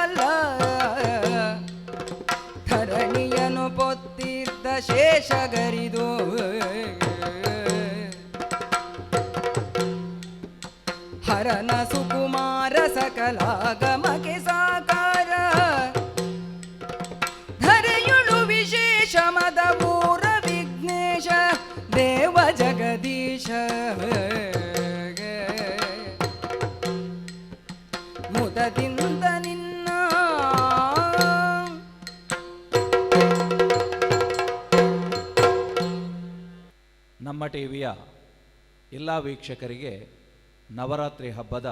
ಬಲ್ಲ ಧರಣಿಯನು ಪೊತ್ತಿದ್ದ ಶೇಷಗರಿದು ಹರನ ಸುಕುಮಾರ ಸಕಲಾಗಮಕ್ಕೆ ಸಾಕಾರ ಧರೆಯುಳು ವಿಶೇಷ ಮದಪೂರ ವಿಘ್ನೇಶ ದೇವ ಜಗದೀಶ ಮುದದಿಂದ ನಿನ್ನ ನಮ್ಮ ಟಿವಿಯ ಎಲ್ಲ ವೀಕ್ಷಕರಿಗೆ ನವರಾತ್ರಿ ಹಬ್ಬದ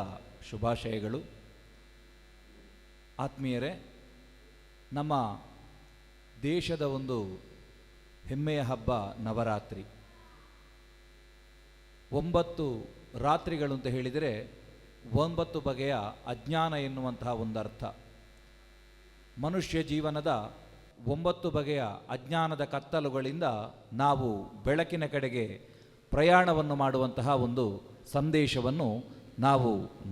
ಶುಭಾಶಯಗಳು. ಆತ್ಮೀಯರೇ, ನಮ್ಮ ದೇಶದ ಒಂದು ಹೆಮ್ಮೆಯ ಹಬ್ಬ ನವರಾತ್ರಿ. 9 ರಾತ್ರಿಗಳು ಅಂತ ಹೇಳಿದರೆ 9 ಬಗೆಯ ಅಜ್ಞಾನ ಎನ್ನುವಂತಹ ಒಂದರ್ಥ. ಮನುಷ್ಯ ಜೀವನದ 9 ಬಗೆಯ ಅಜ್ಞಾನದ ಕತ್ತಲುಗಳಿಂದ ನಾವು ಬೆಳಕಿನ ಕಡೆಗೆ ಪ್ರಯಾಣವನ್ನು ಮಾಡುವಂತಹ ಒಂದು ಸಂದೇಶವನ್ನು ನಾವು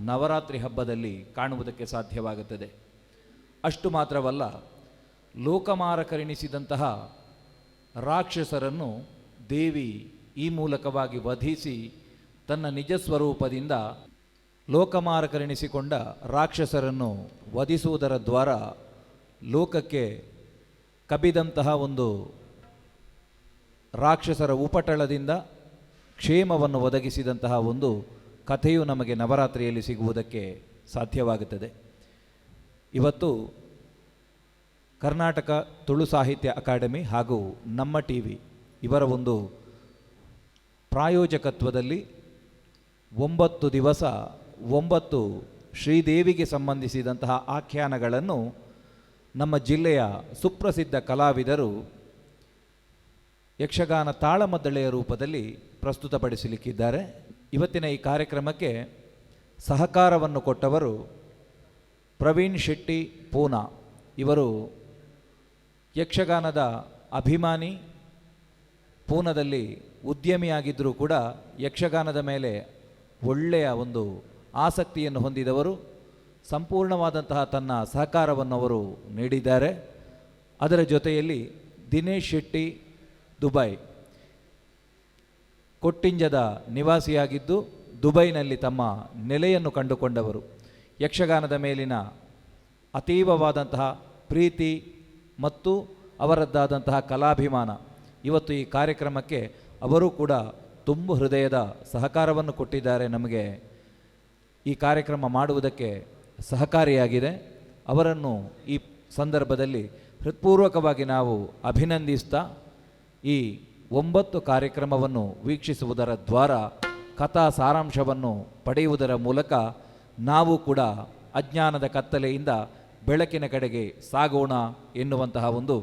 ನವರಾತ್ರಿ ಹಬ್ಬದಲ್ಲಿ ಕಾಣುವುದಕ್ಕೆ ಸಾಧ್ಯವಾಗುತ್ತದೆ. ಅಷ್ಟು ಮಾತ್ರವಲ್ಲ, ಲೋಕಮಾರಕರೆನಿಸಿದಂತಹ ರಾಕ್ಷಸರನ್ನು ದೇವಿ ಈ ಮೂಲಕವಾಗಿ ವಧಿಸಿ ತನ್ನ ನಿಜ ಸ್ವರೂಪದಿಂದ ಲೋಕಮಾರಕರೆನಿಸಿಕೊಂಡ ರಾಕ್ಷಸರನ್ನು ವಧಿಸುವುದರ ದ್ವಾರ ಲೋಕಕ್ಕೆ ಕಬಿದಂತಹ ಒಂದು ರಾಕ್ಷಸರ ಉಪಟಳದಿಂದ ಕ್ಷೇಮವನ್ನು ಒದಗಿಸಿದಂತಹ ಒಂದು ಕಥೆಯು ನಮಗೆ ನವರಾತ್ರಿಯಲ್ಲಿ ಸಿಗುವುದಕ್ಕೆ ಸಾಧ್ಯವಾಗುತ್ತದೆ. ಇವತ್ತು ಕರ್ನಾಟಕ ತುಳು ಸಾಹಿತ್ಯ ಅಕಾಡೆಮಿ ಹಾಗೂ ನಮ್ಮ ಟಿವಿ ಇವರ ಒಂದು ಪ್ರಾಯೋಜಕತ್ವದಲ್ಲಿ 9 ದಿವಸ 9 ಶ್ರೀದೇವಿಗೆ ಸಂಬಂಧಿಸಿದಂತಹ ಆಖ್ಯಾನಗಳನ್ನು ನಮ್ಮ ಜಿಲ್ಲೆಯ ಸುಪ್ರಸಿದ್ಧ ಕಲಾವಿದರು ಯಕ್ಷಗಾನ ತಾಳಮದ್ದಳೆಯ ರೂಪದಲ್ಲಿ ಪ್ರಸ್ತುತಪಡಿಸಲಿಕ್ಕಿದ್ದಾರೆ. ಇವತ್ತಿನ ಈ ಕಾರ್ಯಕ್ರಮಕ್ಕೆ ಸಹಕಾರವನ್ನು ಕೊಟ್ಟವರು ಪ್ರವೀಣ್ ಶೆಟ್ಟಿ ಪೂನಾ. ಇವರು ಯಕ್ಷಗಾನದ ಅಭಿಮಾನಿ, ಪೂನಾದಲ್ಲಿ ಉದ್ಯಮಿಯಾಗಿದ್ದರೂ ಕೂಡ ಯಕ್ಷಗಾನದ ಮೇಲೆ ಒಳ್ಳೆಯ ಒಂದು ಆಸಕ್ತಿಯನ್ನು ಹೊಂದಿದವರು. ಸಂಪೂರ್ಣವಾದಂತಹ ತನ್ನ ಸಹಕಾರವನ್ನು ಅವರು ನೀಡಿದ್ದಾರೆ. ಅದರ ಜೊತೆಯಲ್ಲಿ ದಿನೇಶ್ ಶೆಟ್ಟಿ ದುಬೈ, ಕೊಟ್ಟಿಂಜದ ನಿವಾಸಿಯಾಗಿದ್ದು ದುಬೈನಲ್ಲಿ ತಮ್ಮ ನೆಲೆಯನ್ನು ಕಂಡುಕೊಂಡವರು. ಯಕ್ಷಗಾನದ ಮೇಲಿನ ಅತೀವವಾದಂತಹ ಪ್ರೀತಿ ಮತ್ತು ಅವರದ್ದಾದಂತಹ ಕಲಾಭಿಮಾನ ಇವತ್ತು ಈ ಕಾರ್ಯಕ್ರಮಕ್ಕೆ ಅವರು ಕೂಡ ತುಂಬು ಹೃದಯದ ಸಹಕಾರವನ್ನು ಕೊಟ್ಟಿದ್ದಾರೆ. ನಮಗೆ ಈ ಕಾರ್ಯಕ್ರಮ ಮಾಡುವುದಕ್ಕೆ ಸಹಕಾರಿಯಾಗಿದೆ. ಅವರನ್ನು ಈ ಸಂದರ್ಭದಲ್ಲಿ ಹೃತ್ಪೂರ್ವಕವಾಗಿ ನಾವು ಅಭಿನಂದಿಸ್ತಾ ಈ 9 ಕಾರ್ಯಕ್ರಮವನ್ನು ವೀಕ್ಷಿಸುವುದರ ದ್ವಾರ ಕಥಾ ಸಾರಾಂಶವನ್ನು ಪಡೆಯುವುದರ ಮೂಲಕ ನಾವು ಕೂಡ ಅಜ್ಞಾನದ ಕತ್ತಲೆಯಿಂದ ಬೆಳಕಿನ ಕಡೆಗೆ ಸಾಗೋಣ ಎನ್ನುವಂತಹ ಒಂದು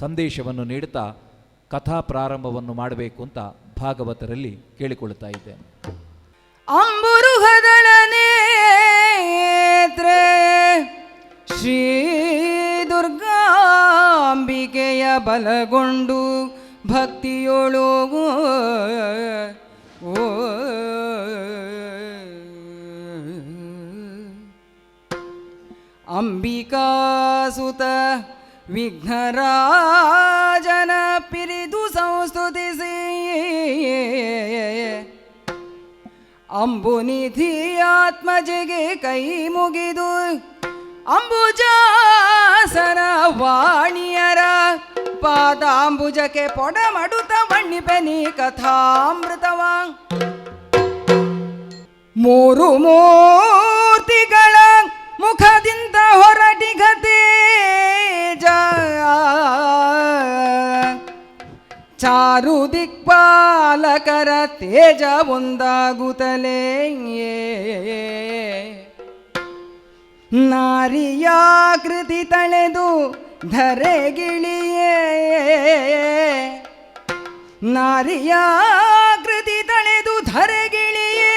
ಸಂದೇಶವನ್ನು ನೀಡುತ್ತಾ ಕಥಾ ಪ್ರಾರಂಭವನ್ನು ಮಾಡಬೇಕು ಅಂತ ಭಾಗವತರಲ್ಲಿ ಕೇಳಿಕೊಳ್ಳುತ್ತಾ ಇದ್ದೇನೆ. ಅಂಬುರುಹದಳ ನೇತ್ರೆ ಶ್ರೀ ದುರ್ಗಾಂಬಿಕೆಯ ಬಲಗೊಂಡು ಭಕ್ತಿಯೋಳು ಅಂಬಿಕಾಸುತ ವಿಘ್ನರಾಜನ ಪಿರಿದು ಸಂಸ್ತುತಿಸಿ ಅಂಬುನಿಧಿ ಆತ್ಮಜೆಗೆ ಕೈ ಮುಗಿದು ಅಂಬುಜಾಸನ ವಾಣಿಯರ ಪಾದಾಂಬುಜಕ್ಕೆ ಪೊಡಮಡುತ್ತ ವಣ್ಣಿಪೆನಿ ಕಥಾಮೃತವ ಮೂರು ಮೂರ್ತಿಗಳ ಮುಖದಿಂದ ಹೊರಟಿಗತೇಜ ಚಾರು ದಿಕ್ಪಾಲಕರ ತೇಜ ಒಂದಾಗುತ್ತಲೇ ನಾರಿಯಾಕೃತಿ ತಳೆದು ಧರೆಗಿಳಿಯೇ ನಾರಿಯಾಕೃತಿ ತಳೆದು ಧರೆಗಿಳಿಯೇ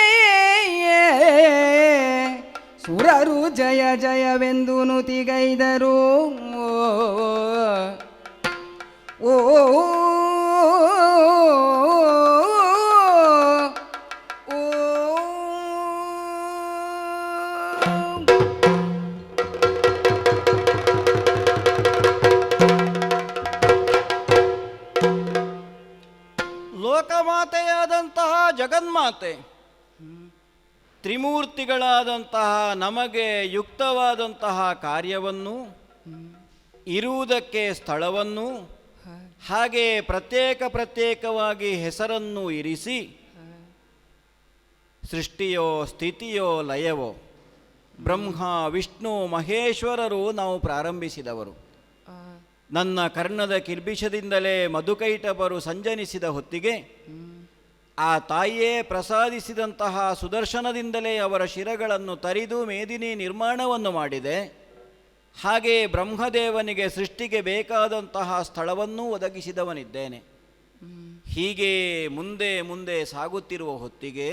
ಸುರರು ಜಯ ಜಯವೆಂದು ನುತಿಗೈದರು. ಓ ಜಗನ್ಮಾತೆ, ತ್ರಿಮೂರ್ತಿಗಳಾದಂತಹ ನಮಗೆ ಯುಕ್ತವಾದಂತಹ ಕಾರ್ಯವನ್ನು, ಇರುವುದಕ್ಕೆ ಸ್ಥಳವನ್ನು, ಹಾಗೆ ಪ್ರತ್ಯೇಕವಾಗಿ ಹೆಸರನ್ನು ಇರಿಸಿ ಸೃಷ್ಟಿಯೋ ಸ್ಥಿತಿಯೋ ಲಯವೋ ಬ್ರಹ್ಮ ವಿಷ್ಣು ಮಹೇಶ್ವರರು ನಾವು ಪ್ರಾರಂಭಿಸಿದವರು. ನನ್ನ ಕರ್ಣದ ಕಿರ್ಬಿಷದಿಂದಲೇ ಮಧುಕೈಟಭರು ಸಂಜನಿಸಿದ ಹೊತ್ತಿಗೆ ಆ ತಾಯಿಯೇ ಪ್ರಸಾದಿಸಿದಂತಹ ಸುದರ್ಶನದಿಂದಲೇ ಅವರ ಶಿರಗಳನ್ನು ತರಿದು ಮೇದಿನಿ ನಿರ್ಮಾಣವನ್ನು ಮಾಡಿದೆ. ಹಾಗೆ ಬ್ರಹ್ಮದೇವನಿಗೆ ಸೃಷ್ಟಿಗೆ ಬೇಕಾದಂತಹ ಸ್ಥಳವನ್ನೂ ಒದಗಿಸಿದವನಿದ್ದೇನೆ. ಹೀಗೆ ಮುಂದೆ ಮುಂದೆ ಸಾಗುತ್ತಿರುವ ಹೊತ್ತಿಗೆ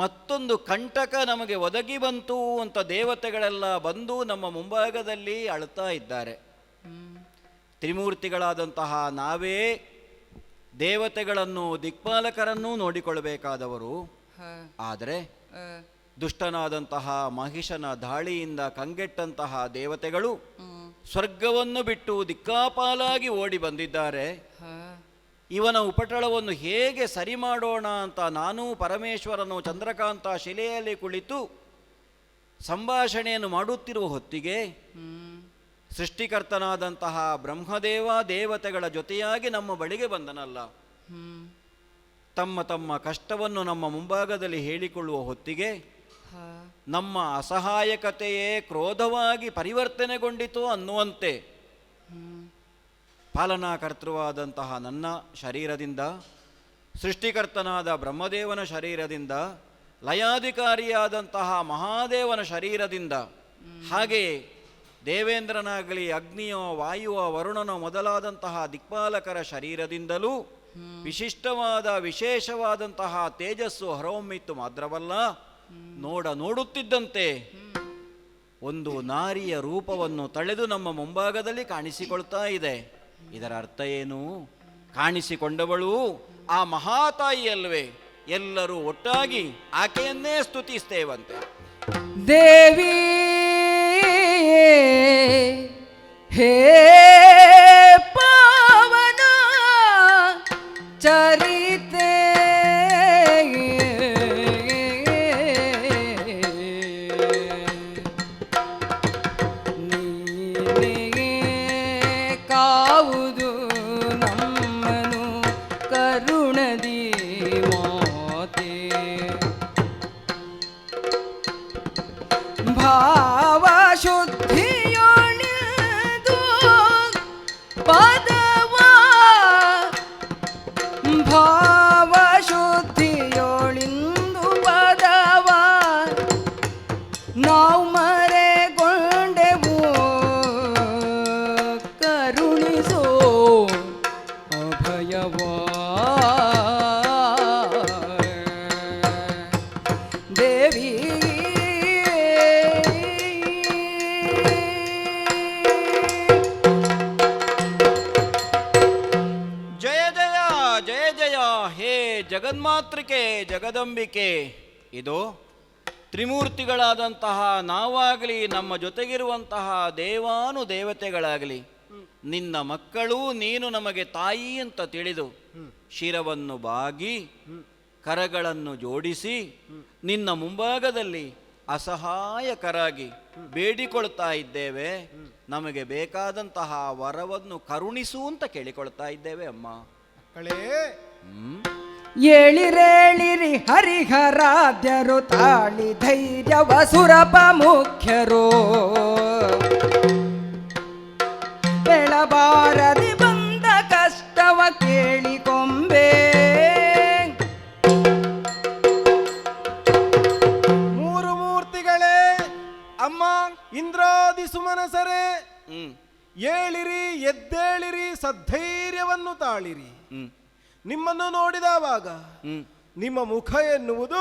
ಮತ್ತೊಂದು ಕಂಟಕ ನಮಗೆ ಒದಗಿ ಬಂತು ಅಂತ ದೇವತೆಗಳೆಲ್ಲ ಬಂದು ನಮ್ಮ ಮುಂಭಾಗದಲ್ಲಿ ಅಳ್ತಾ ಇದ್ದಾರೆ. ತ್ರಿಮೂರ್ತಿಗಳಾದಂತಹ ನಾವೇ ದೇವತೆಗಳನ್ನು ದಿಕ್ಪಾಲಕರನ್ನೂ ನೋಡಿಕೊಳ್ಳಬೇಕಾದವರು. ಆದರೆ ದುಷ್ಟನಾದಂತಹ ಮಹಿಷನ ದಾಳಿಯಿಂದ ಕಂಗೆಟ್ಟಂತಹ ದೇವತೆಗಳು ಸ್ವರ್ಗವನ್ನು ಬಿಟ್ಟು ದಿಕ್ಕಾಪಾಲಾಗಿ ಓಡಿ ಬಂದಿದ್ದಾರೆ. ಇವನ ಉಪಟಳವನ್ನು ಹೇಗೆ ಸರಿ ಮಾಡೋಣ ಅಂತ ನಾನೂ ಪರಮೇಶ್ವರನು ಚಂದ್ರಕಾಂತ ಶಿಲೆಯಲ್ಲಿ ಕುಳಿತು ಸಂಭಾಷಣೆಯನ್ನು ಮಾಡುತ್ತಿರುವ ಹೊತ್ತಿಗೆ ಸೃಷ್ಟಿಕರ್ತನಾದಂತಹ ಬ್ರಹ್ಮದೇವ ದೇವತೆಗಳ ಜೊತೆಯಾಗಿ ನಮ್ಮ ಬಳಿಗೆ ಬಂದನಲ್ಲ. ತಮ್ಮ ತಮ್ಮ ಕಷ್ಟವನ್ನು ನಮ್ಮ ಮುಂಭಾಗದಲ್ಲಿ ಹೇಳಿಕೊಳ್ಳುವ ಹೊತ್ತಿಗೆ ನಮ್ಮ ಅಸಹಾಯಕತೆಯೇ ಕ್ರೋಧವಾಗಿ ಪರಿವರ್ತನೆಗೊಂಡಿತು ಅನ್ನುವಂತೆ ಪಾಲನಾಕರ್ತೃವಾದಂತಹ ನನ್ನ ಶರೀರದಿಂದ, ಸೃಷ್ಟಿಕರ್ತನಾದ ಬ್ರಹ್ಮದೇವನ ಶರೀರದಿಂದ, ಲಯಾಧಿಕಾರಿಯಾದಂತಹ ಮಹಾದೇವನ ಶರೀರದಿಂದ, ಹಾಗೆಯೇ ದೇವೇಂದ್ರನಾಗಲಿ ಅಗ್ನಿಯೋ ವಾಯುವೋ ವರುಣನೋ ಮೊದಲಾದಂತಹ ದಿಕ್ಪಾಲಕರ ಶರೀರದಿಂದಲೂ ವಿಶಿಷ್ಟವಾದ ವಿಶೇಷವಾದಂತಹ ತೇಜಸ್ಸು ಹೊರಹೊಮ್ಮಿತ್ತು. ಮಾತ್ರವಲ್ಲ, ನೋಡುತ್ತಿದ್ದಂತೆ ಒಂದು ನಾರಿಯ ರೂಪವನ್ನು ತಳೆದು ನಮ್ಮ ಮುಂಭಾಗದಲ್ಲಿ ಕಾಣಿಸಿಕೊಳ್ತಾ ಇದೆ. ಇದರ ಅರ್ಥ ಏನು? ಕಾಣಿಸಿಕೊಂಡವಳು ಆ ಮಹಾತಾಯಿಯಲ್ವೇ? ಎಲ್ಲರೂ ಒಟ್ಟಾಗಿ ಆಕೆಯನ್ನೇ ಸ್ತುತಿಸ್ತೇವಂತೆ. ದೇವಿ ಹೇ ಪಾವನ ಚರಿತೆ ಕಾವುದು ನಮ್ಮನು ಕರುಣದಿ ಮಾತೆ ಭಾವ ಶುದ್ಧಿಯೊಳಿದು ಪದವ ಭಾವ ಶುದ್ಧಿಯೊಳಿಂದು ಪದವ ನಾವು ಮರೆಗೊಂಡೆವು ಕರುಣಿಸೋ ಅಭಯವಾ ದೇವಿ ಜಯ ಜಯ ಜಯ ಜಯ ಹೇ ಜಗನ್ಮಾತೃಕೆ ಜಗದಂಬಿಕೆ. ಇದು ತ್ರಿಮೂರ್ತಿಗಳಾದಂತಹ ನಾವಾಗಲಿ ನಮ್ಮ ಜೊತೆಗಿರುವಂತಹ ದೇವಾನು ದೇವತೆಗಳಾಗಲಿ ನಿನ್ನ ಮಕ್ಕಳು, ನೀನು ನಮಗೆ ತಾಯಿ ಅಂತ ತಿಳಿದು ಶಿರವನ್ನು ಬಾಗಿ ಕರಗಳನ್ನು ಜೋಡಿಸಿ ನಿನ್ನ ಮುಂಭಾಗದಲ್ಲಿ ಅಸಹಾಯಕರಾಗಿ ಬೇಡಿಕೊಳ್ತಾ ಇದ್ದೇವೆ. ನಮಗೆ ಬೇಕಾದಂತಹ ವರವನ್ನು ಕರುಣಿಸು ಅಂತ ಕೇಳಿಕೊಳ್ತಾ ಇದ್ದೇವೆ ಅಮ್ಮ. ಏಳಿರೇಳಿರಿ ಹರಿಹರಾದ್ಯರು ತಾಳಿ ಧೈರ್ಯವ ಸುರಪ ಮುಖ್ಯರು ಬೆಳಬಾರದಿ ಬಂದ ಕಷ್ಟವ ಕೇಳಿಕೊಂಬೆ. ಮೂರು ಮೂರ್ತಿಗಳೇ, ಅಮ್ಮ ಇಂದ್ರಾದಿ ಸುಮನಸರೇ, ಏಳಿರಿ, ಎದ್ದೇಳಿರಿ, ಸದ್ಧೈರ್ಯವನ್ನು ತಾಳಿರಿ. ನಿಮ್ಮನ್ನು ನೋಡಿದವಾಗ ನಿಮ್ಮ ಮುಖ ಎನ್ನುವುದು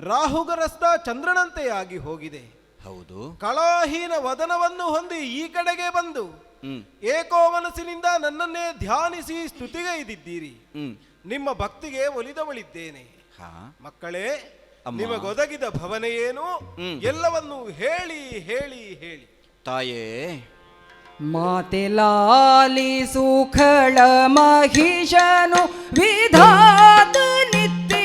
ರಾಹುಗ್ರಸ್ತ ಚಂದ್ರನಂತೆಯಾಗಿ ಹೋಗಿದೆ. ಹೌದು, ಕಳಾಹೀನ ವದನವನ್ನು ಹೊಂದಿ ಈ ಕಡೆಗೆ ಬಂದು ಏಕೋ ಮನಸ್ಸಿನಿಂದ ನನ್ನನ್ನೇ ಧ್ಯಾನಿಸಿ ಸ್ತುತಿಗೈದಿದ್ದೀರಿ. ನಿಮ್ಮ ಭಕ್ತಿಗೆ ಒಲಿದವಳಿದ್ದೇನೆ. ಮಕ್ಕಳೇ, ನಿಮಗೊದಗಿದ ಭವನ ಏನು ಎಲ್ಲವನ್ನೂ ಹೇಳಿ ಹೇಳಿ ಹೇಳಿ. ತಾಯೇ, ಮಾತೆ ಲಾಲಿ ಸುಖಳ ಮಹಿಷನು ವಿಧಾತ ನಿತ್ಯ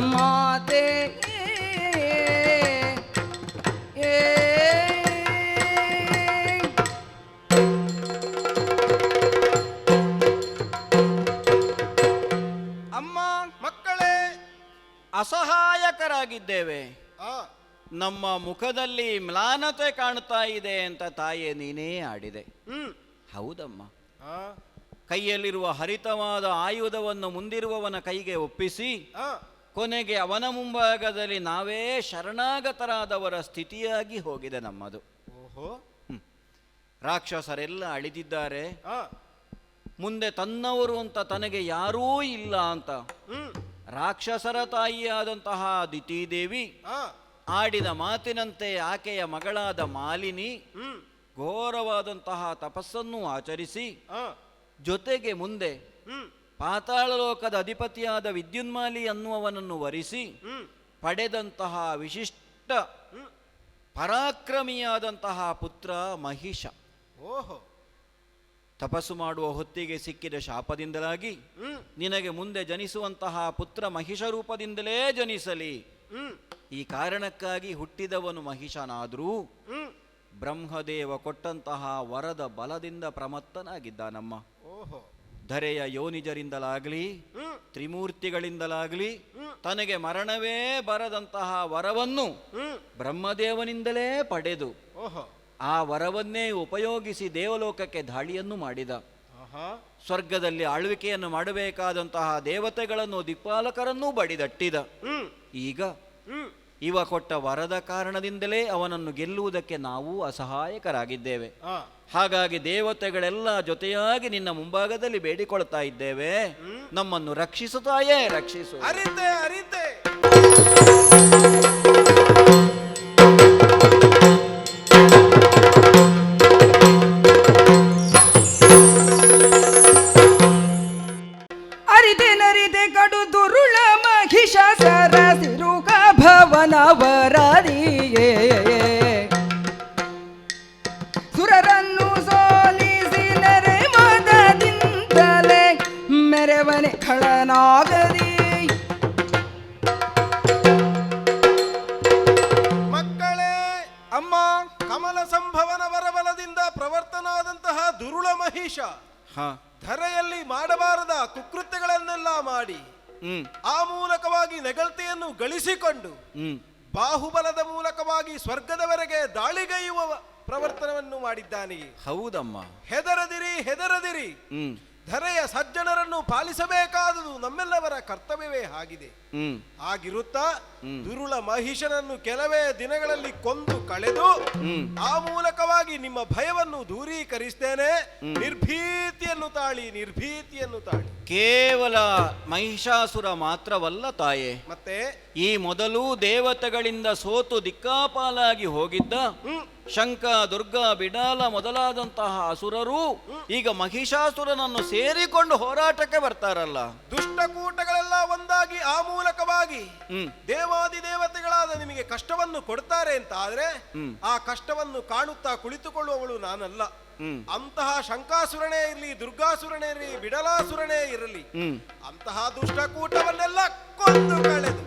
ಮಾತೆ ಅಮ್ಮ, ಮಕ್ಕಳೇ. ಅಸಹಾಯಕರಾಗಿದ್ದೇವೆ. ಆ, ನಮ್ಮ ಮುಖದಲ್ಲಿ ಮ್ಲಾನತೆ ಕಾಣ್ತಾ ಇದೆ ಅಂತ ತಾಯೇ ನೀನೇ ಆಡಿದೆ. ಹೌದಮ್ಮ. ಆ, ಕೈಯಲ್ಲಿರುವ ಹರಿತವಾದ ಆಯುಧವನ್ನು ಮುಂದಿರುವವನ ಕೈಗೆ ಒಪ್ಪಿಸಿ ಆ, ಕೊನೆಗೆ ಅವನ ಮುಂಭಾಗದಲ್ಲಿ ನಾವೇ ಶರಣಾಗತರಾದವರ ಸ್ಥಿತಿಯಾಗಿ ಹೋಗಿದೆ ನಮ್ಮದು. ಓಹೋ. ರಾಕ್ಷಸರೆಲ್ಲ ಅಳಿದಿದ್ದಾರೆ. ಆ, ಮುಂದೆ ತನ್ನವರು ಅಂತ ತನಗೆ ಯಾರೂ ಇಲ್ಲ ಅಂತ ರಾಕ್ಷಸರ ತಾಯಿಯಾದಂತಹ ದಿತಿದೇವಿ ಆ, ಆಡಿದ ಮಾತಿನಂತೆ ಆಕೆಯ ಮಗಳಾದ ಮಾಲಿನಿ ಘೋರವಾದಂತಹ ತಪಸ್ಸನ್ನು ಆಚರಿಸಿ ಆ, ಜೊತೆಗೆ ಮುಂದೆ ಪಾತಾಳ ಲೋಕದ ಅಧಿಪತಿಯಾದ ವಿದ್ಯುನ್ಮಾಲಿ ಅನ್ನುವವನನ್ನು ವರಿಸಿ ಪಡೆದಂತಹ ವಿಶಿಷ್ಟ ಪರಾಕ್ರಮಿಯಾದಂತಹ ಪುತ್ರ ಮಹಿಷ. ಓಹೋ. ತಪಸ್ಸು ಮಾಡುವ ಹೊತ್ತಿಗೆ ಸಿಕ್ಕಿದ ಶಾಪದಿಂದಲಾಗಿ ನಿನಗೆ ಮುಂದೆ ಜನಿಸುವಂತಹ ಪುತ್ರ ಮಹಿಷ ರೂಪದಿಂದಲೇ ಜನಿಸಲಿ, ಈ ಕಾರಣಕ್ಕಾಗಿ ಹುಟ್ಟಿದವನು ಮಹಿಷನಾದರೂ ಬ್ರಹ್ಮದೇವ ಕೊಟ್ಟಂತಹ ವರದ ಬಲದಿಂದ ಪ್ರಮತ್ತನಾಗಿದ್ದಾನಮ್ಮ. ಓಹೋ. ಧರೆಯ ಯೋನಿಜರಿಂದಲಾಗಲಿ ತ್ರಿಮೂರ್ತಿಗಳಿಂದಲಾಗಲಿ ತನಗೆ ಮರಣವೇ ಬರದಂತಹ ವರವನ್ನು ಬ್ರಹ್ಮದೇವನಿಂದಲೇ ಪಡೆದು ಓಹೋ. ಆ ವರವನ್ನೇ ಉಪಯೋಗಿಸಿ ದೇವಲೋಕಕ್ಕೆ ದಾಳಿಯನ್ನು ಮಾಡಿದ. ಆಹಾ. ಸ್ವರ್ಗದಲ್ಲಿ ಆಳ್ವಿಕೆಯನ್ನು ಮಾಡಬೇಕಾದಂತಹ ದೇವತೆಗಳನ್ನು ದಿಕ್ಪಾಲಕರನ್ನೂ ಬಡಿದಟ್ಟಿದ. ಈಗ ಇವ ಕೊಟ್ಟ ವರದ ಕಾರಣದಿಂದಲೇ ಅವನನ್ನು ಗೆಲ್ಲುವುದಕ್ಕೆ ನಾವು ಅಸಹಾಯಕರಾಗಿದ್ದೇವೆ. ಆ, ಹಾಗಾಗಿ ದೇವತೆಗಳೆಲ್ಲ ಜೊತೆಯಾಗಿ ನಿನ್ನ ಮುಂಭಾಗದಲ್ಲಿ ಬೇಡಿಕೊಳ್ತಾ ಇದ್ದೇವೆ, ನಮ್ಮನ್ನು ರಕ್ಷಿಸುತ್ತಾಯೇ, ರಕ್ಷಿಸು. ಅರಿತೆ ಅರಿತೆ. ಅರಿತೆ ನರಿತೆ ಕಡು ದುರುಳ ಮಹಿಷಾಸರ ಸಿರುಕ ಭವನವರದಿಯೇ ಸುರರನ್ನು ಸೋಲಿಸಿ ನೆರೆ ಮದದಿಂದಲೇ ಮೆರವನೆ ಖಳನಾಗದಿ. ಮಕ್ಕಳೇ. ಅಮ್ಮ, ಕಮಲ ಸಂಭವನ ವರಬಲದಿಂದ ಪ್ರವರ್ತನಾದಂತಹ ದುರುಳ ಮಹಿಷ ಧರೆಯಲ್ಲಿ ಮಾಡಬಾರದ ಕುಕೃತ್ಯಗಳನ್ನೆಲ್ಲ ಮಾಡಿ ಆ ಮೂಲಕವಾಗಿ ನೆಗಳತೆಯನ್ನು ಗಳಿಸಿಕೊಂಡು ಬಾಹುಬಲದ ಮೂಲಕವಾಗಿ ಸ್ವರ್ಗದವರೆಗೆ ದಾಳಿಗೈಯುವ ಪ್ರವರ್ತನವನ್ನು ಮಾಡಿದ್ದಾನೆ. ಹೌದಮ್ಮ. ಹೆದರದಿರಿ, ಹೆದರದಿರಿ. ಧರೆಯ ಸಜ್ಜನರನ್ನು ಪಾಲಿಸಬೇಕಾದುದು ನಮ್ಮೆಲ್ಲವರ ಕರ್ತವ್ಯವೇ ಆಗಿದೆ. ಆಗಿರುತ್ತಾ ದುರುಳ ಮಹಿಷನನ್ನು ಕೆಲವೇ ದಿನಗಳಲ್ಲಿ ಕೊಂದು ಕಳೆದು ಆ ಮೂಲಕವಾಗಿ ನಿಮ್ಮ ಭಯವನ್ನು ದೂರೀಕರಿಸ್ತೇನೆ. ನಿರ್ಭೀತಿಯನ್ನು ತಾಳಿ, ನಿರ್ಭೀತಿಯನ್ನು ತಾಳಿ. ಕೇವಲ ಮಹಿಷಾಸುರ ಮಾತ್ರವಲ್ಲ ತಾಯೇ, ಮತ್ತೆ ಈ ಮೊದಲು ದೇವತೆಗಳಿಂದ ಸೋತು ದಿಕ್ಕಾಪಾಲಾಗಿ ಹೋಗಿದ್ದ ಶಂಕ, ದುರ್ಗ, ಬಿಡಾಲ ಮೊದಲಾದಂತಹ ಅಸುರರು ಈಗ ಮಹಿಷಾಸುರನನ್ನು ಸೇರಿಕೊಂಡು ಹೋರಾಟಕ್ಕೆ ಬರ್ತಾರಲ್ಲ. ದುಷ್ಟಕೂಟಗಳೆಲ್ಲ ಒಂದಾಗಿ ಆ ಮೂಲಕವಾಗಿ ದೇವಾದಿ ದೇವತೆಗಳಾದ ನಿಮಗೆ ಕಷ್ಟವನ್ನು ಕೊಡ್ತಾರೆ ಅಂತ ಆದ್ರೆ ಆ ಕಷ್ಟವನ್ನು ಕಾಣುತ್ತಾ ಕುಳಿತುಕೊಳ್ಳುವವಳು ನಾನಲ್ಲ. ಅಂತಹ ಶಂಕಾಸುರನೇ ಇರಲಿ, ದುರ್ಗಾಸುರನೇ ಇರಲಿ, ಬಿಡಲಾಸುರನೇ ಇರಲಿ, ಅಂತಹ ದುಷ್ಟಕೂಟವನ್ನೆಲ್ಲ ಕೊಂದು ಕಳೆದು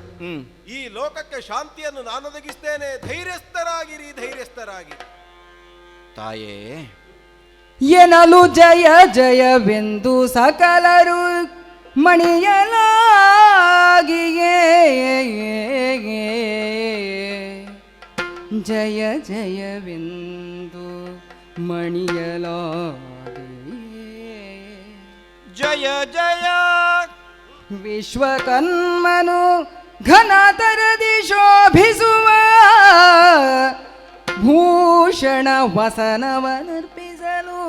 ಈ ಲೋಕಕ್ಕೆ ಶಾಂತಿಯನ್ನು ನಾನೊದಗಿಸ್ತೇನೆ. ಧೈರ್ಯಸ್ಥರಾಗಿರಿ, ಧೈರ್ಯಸ್ಥರಾಗಿರಿ. ತಾಯೇ, ಎನಲು ಜಯ ಜಯವೆಂದು ಸಕಲರು ಮಣಿಯಲಾಗಿಯೇ ಜಯ ಜಯವೆಂದು ಮಣಿಯಲಾಗಿಯೇ ಜಯ ಜಯ ವಿಶ್ವಕನ್ಮನು ಘನತರದಿ ಶೋಭಿಸುವ ಭೂಷಣ ವಸನವನರ್ಪಿಸಲು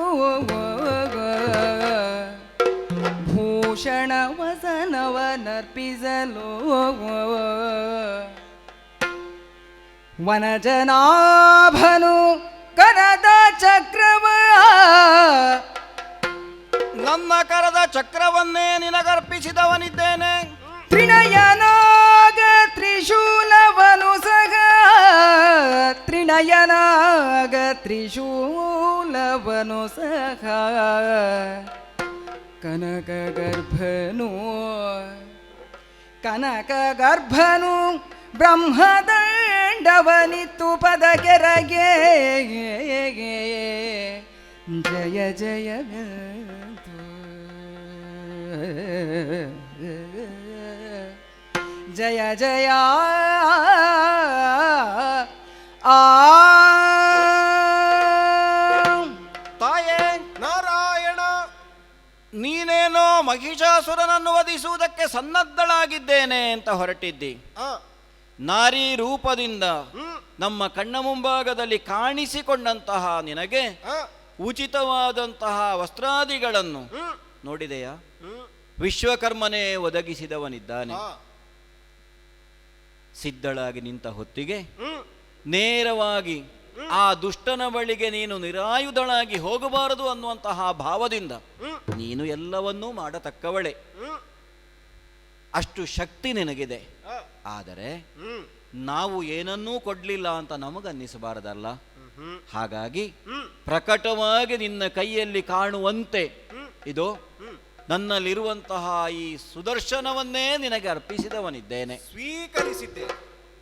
ಭೂಷಣ ವಸನವನರ್ಪಿಸಲು ವನಜನಾಭನು ಕರದ ಚಕ್ರವ ನನ್ನ ಕರದ ಚಕ್ರವನ್ನೇ ನಿನಗರ್ಪಿಸಿದವನಿದ್ದೇನೆ. ತ್ರಿನಯನಾಗ ತ್ರಿಶೂಲವನು ಸಹ ತ್ರಿನಯನಾಗ ತ್ರಿಶೂಲವನು ಸಹ ಕನಕ ಗರ್ಭನು ಕನಕ ಗರ್ಭನು ಬ್ರಹ್ಮದಂಡವನಿತ್ತು ಪದ ಕೆರಗೆ ಜಯ ಜಯವೆಂತು ಜಯ ಜಯ ಆ ತಾಯೇ ನಾರಾಯಣ. ನೀನೇನೋ ಮಹಿಷಾಸುರನನ್ನು ವಧಿಸುವುದಕ್ಕೆ ಸನ್ನದ್ಧಳಾಗಿದ್ದೇನೆ ಅಂತ ಹೊರಟಿದ್ದಿ. ಆ, ನಾರಿ ರೂಪದಿಂದ ಹ್ಮ್, ನಮ್ಮ ಕಣ್ಣ ಮುಂಭಾಗದಲ್ಲಿ ಕಾಣಿಸಿಕೊಂಡಂತಹ ನಿನಗೆ ಆ, ಉಚಿತವಾದಂತಹ ವಸ್ತ್ರಾದಿಗಳನ್ನು ಹ್ಮ್, ನೋಡಿದೆಯಾ? ಹ್ಮ್, ವಿಶ್ವಕರ್ಮನೇ ಒದಗಿಸಿದವನಿದ್ದಾನೆ. ಆ, ಸಿದ್ಧಳಾಗಿ ನಿಂತ ಹೊತ್ತಿಗೆ ಹ್ಮ್, ನೇರವಾಗಿ ಆ ದುಷ್ಟನ ಬಳಿಗೆ ನೀನು ನಿರಾಯುಧಳಾಗಿ ಹೋಗಬಾರದು ಅನ್ನುವಂತಹ ಭಾವದಿಂದ ಹ್ಮ್, ನೀನು ಎಲ್ಲವನ್ನೂ ಮಾಡತಕ್ಕವಳೆ. ಹ್ಮ್, ಅಷ್ಟು ಶಕ್ತಿ ನಿನಗಿದೆ. ಆ, ಆದರೆ ಹ್ಮ್, ನಾವು ಏನನ್ನೂ ಕೊಡ್ಲಿಲ್ಲ ಅಂತ ನಮಗನ್ನಿಸಬಾರದಲ್ಲ. ಹ್ಮ್, ಹಾಗಾಗಿ ಹ್ಮ್, ಪ್ರಕಟವಾಗಿ ನಿನ್ನ ಕೈಯಲ್ಲಿ ಕಾಣುವಂತೆ ಹ್ಮ್, ಇದು ಹ್ಮ್. ನನ್ನಲ್ಲಿರುವಂತಹ ಈ ಸುದರ್ಶನವನ್ನೇ ನಿನಗೆ ಅರ್ಪಿಸಿದವನಿದ್ದೇನೆ. ಸ್ವೀಕರಿಸಿದ್ದೆ.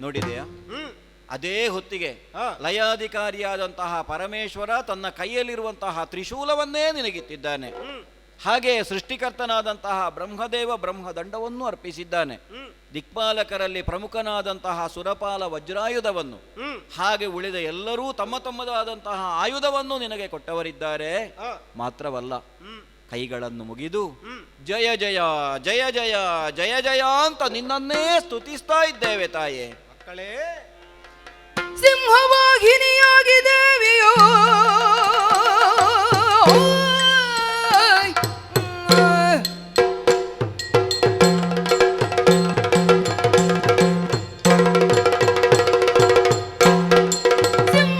ನೋಡಿದೆಯಾ? ಹ್ಮ್, ಅದೇ ಹೊತ್ತಿಗೆ ಆ. ಲಯಾಧಿಕಾರಿಯಾದಂತಹ ಪರಮೇಶ್ವರ ತನ್ನ ಕೈಯಲ್ಲಿರುವಂತಹ ತ್ರಿಶೂಲವನ್ನೇ ನಿನಗಿತ್ತಿದ್ದಾನೆ. ಹ್ಮ್, ಹಾಗೆ ಸೃಷ್ಟಿಕರ್ತನಾದಂತಹ ಬ್ರಹ್ಮದೇವ ಬ್ರಹ್ಮದಂಡವನ್ನು ಅರ್ಪಿಸಿದ್ದಾನೆ. ಹ್ಮ್, ದಿಕ್ಪಾಲಕರಲ್ಲಿ ಪ್ರಮುಖನಾದಂತಹ ಸುರಪಾಲ ವಜ್ರಾಯುಧವನ್ನು, ಹ್ಮ್, ಹಾಗೆ ಉಳಿದ ಎಲ್ಲರೂ ತಮ್ಮ ತಮ್ಮದಾದಂತಹ ಆಯುಧವನ್ನು ನಿನಗೆ ಕೊಟ್ಟವರಿದ್ದಾರೆ. ಆ, ಮಾತ್ರವಲ್ಲ, ಹ್ಮ್, ಕೈಗಳನ್ನು ಮುಗಿದು ಹ್ಮ್. ಜಯ ಜಯ ಜಯ ಜಯ ಜಯ ಜಯ ಅಂತ ನಿನ್ನನ್ನೇ ಸ್ತುತಿಸ್ತಾ ಇದ್ದೇವೆ ತಾಯೇ. ಮಕ್ಕಳೇ, ಸಿಂಹವಾಹಿನಿಯಾಗಿ ದೇವಿಯೋ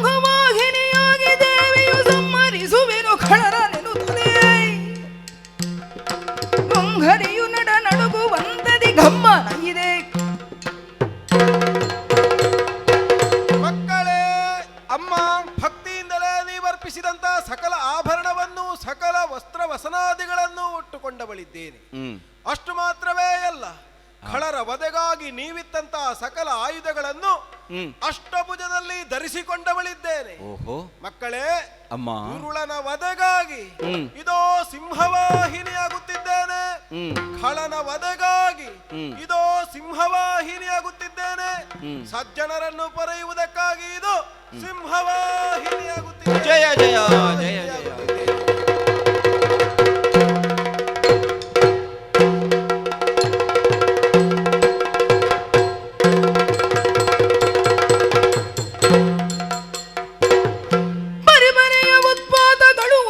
ಸಿಂಹವಾಹಿನಿಯಾಗಿ ದೇವಿಯು ಸಂಹರಿಸುವೆನು ಖಳರನೆನುತ್ತದೆ ಗಂಗರಿಯು ನಡ ನಡುಗುವಂತದಿ ಗಮ್ಮನ ಇದೆ. ಮಕ್ಕಳೇ, ಅಮ್ಮ ಭಕ್ತಿಯಿಂದಲೇ ನೀವರ್ಪಿಸಿದಂತ ಸಕಲ ಆಭರಣವನ್ನು ಸಕಲ ವಸ್ತ್ರ ವಸನಾದಿಗಳನ್ನು ಒಟ್ಟುಕೊಂಡವಳಿದ್ದೇನೆ. ಅಷ್ಟು ಮಾತ್ರವೇ ಅಲ್ಲ, ಖಳರ ವಧೆಗಾಗಿ ನೀವಿತ್ತಂತಹ ಸಕಲ ಆಯುಧಗಳನ್ನು ಅಷ್ಟಭುಜದಲ್ಲಿ ಧರಿಸಿಕೊಂಡವಳಿದ್ದೇನೆ. ಓಹೋ ಮಕ್ಕಳೇ, ಅಮ್ಮ, ದುರುಳನ ವಧೆಗಾಗಿ ಇದೋ ಸಿಂಹವಾಹಿನಿಯಾಗುತ್ತಿದ್ದೇನೆ. ಖಳನ ವಧೆಗಾಗಿ ಇದೋ ಸಿಂಹವಾಹಿನಿಯಾಗುತ್ತಿದ್ದೇನೆ. ಸಜ್ಜನರನ್ನು ಪೊರೆಯುವುದಕ್ಕಾಗಿ ಇದು ಸಿಂಹವಾಹಿನಿಯಾಗುತ್ತಿದ್ದೇನೆ. ಜಯ ಜಯ ಜಯ ಜಯ. ಪರಿಮನೆಯ ಉತ್ಪಾದಗಳು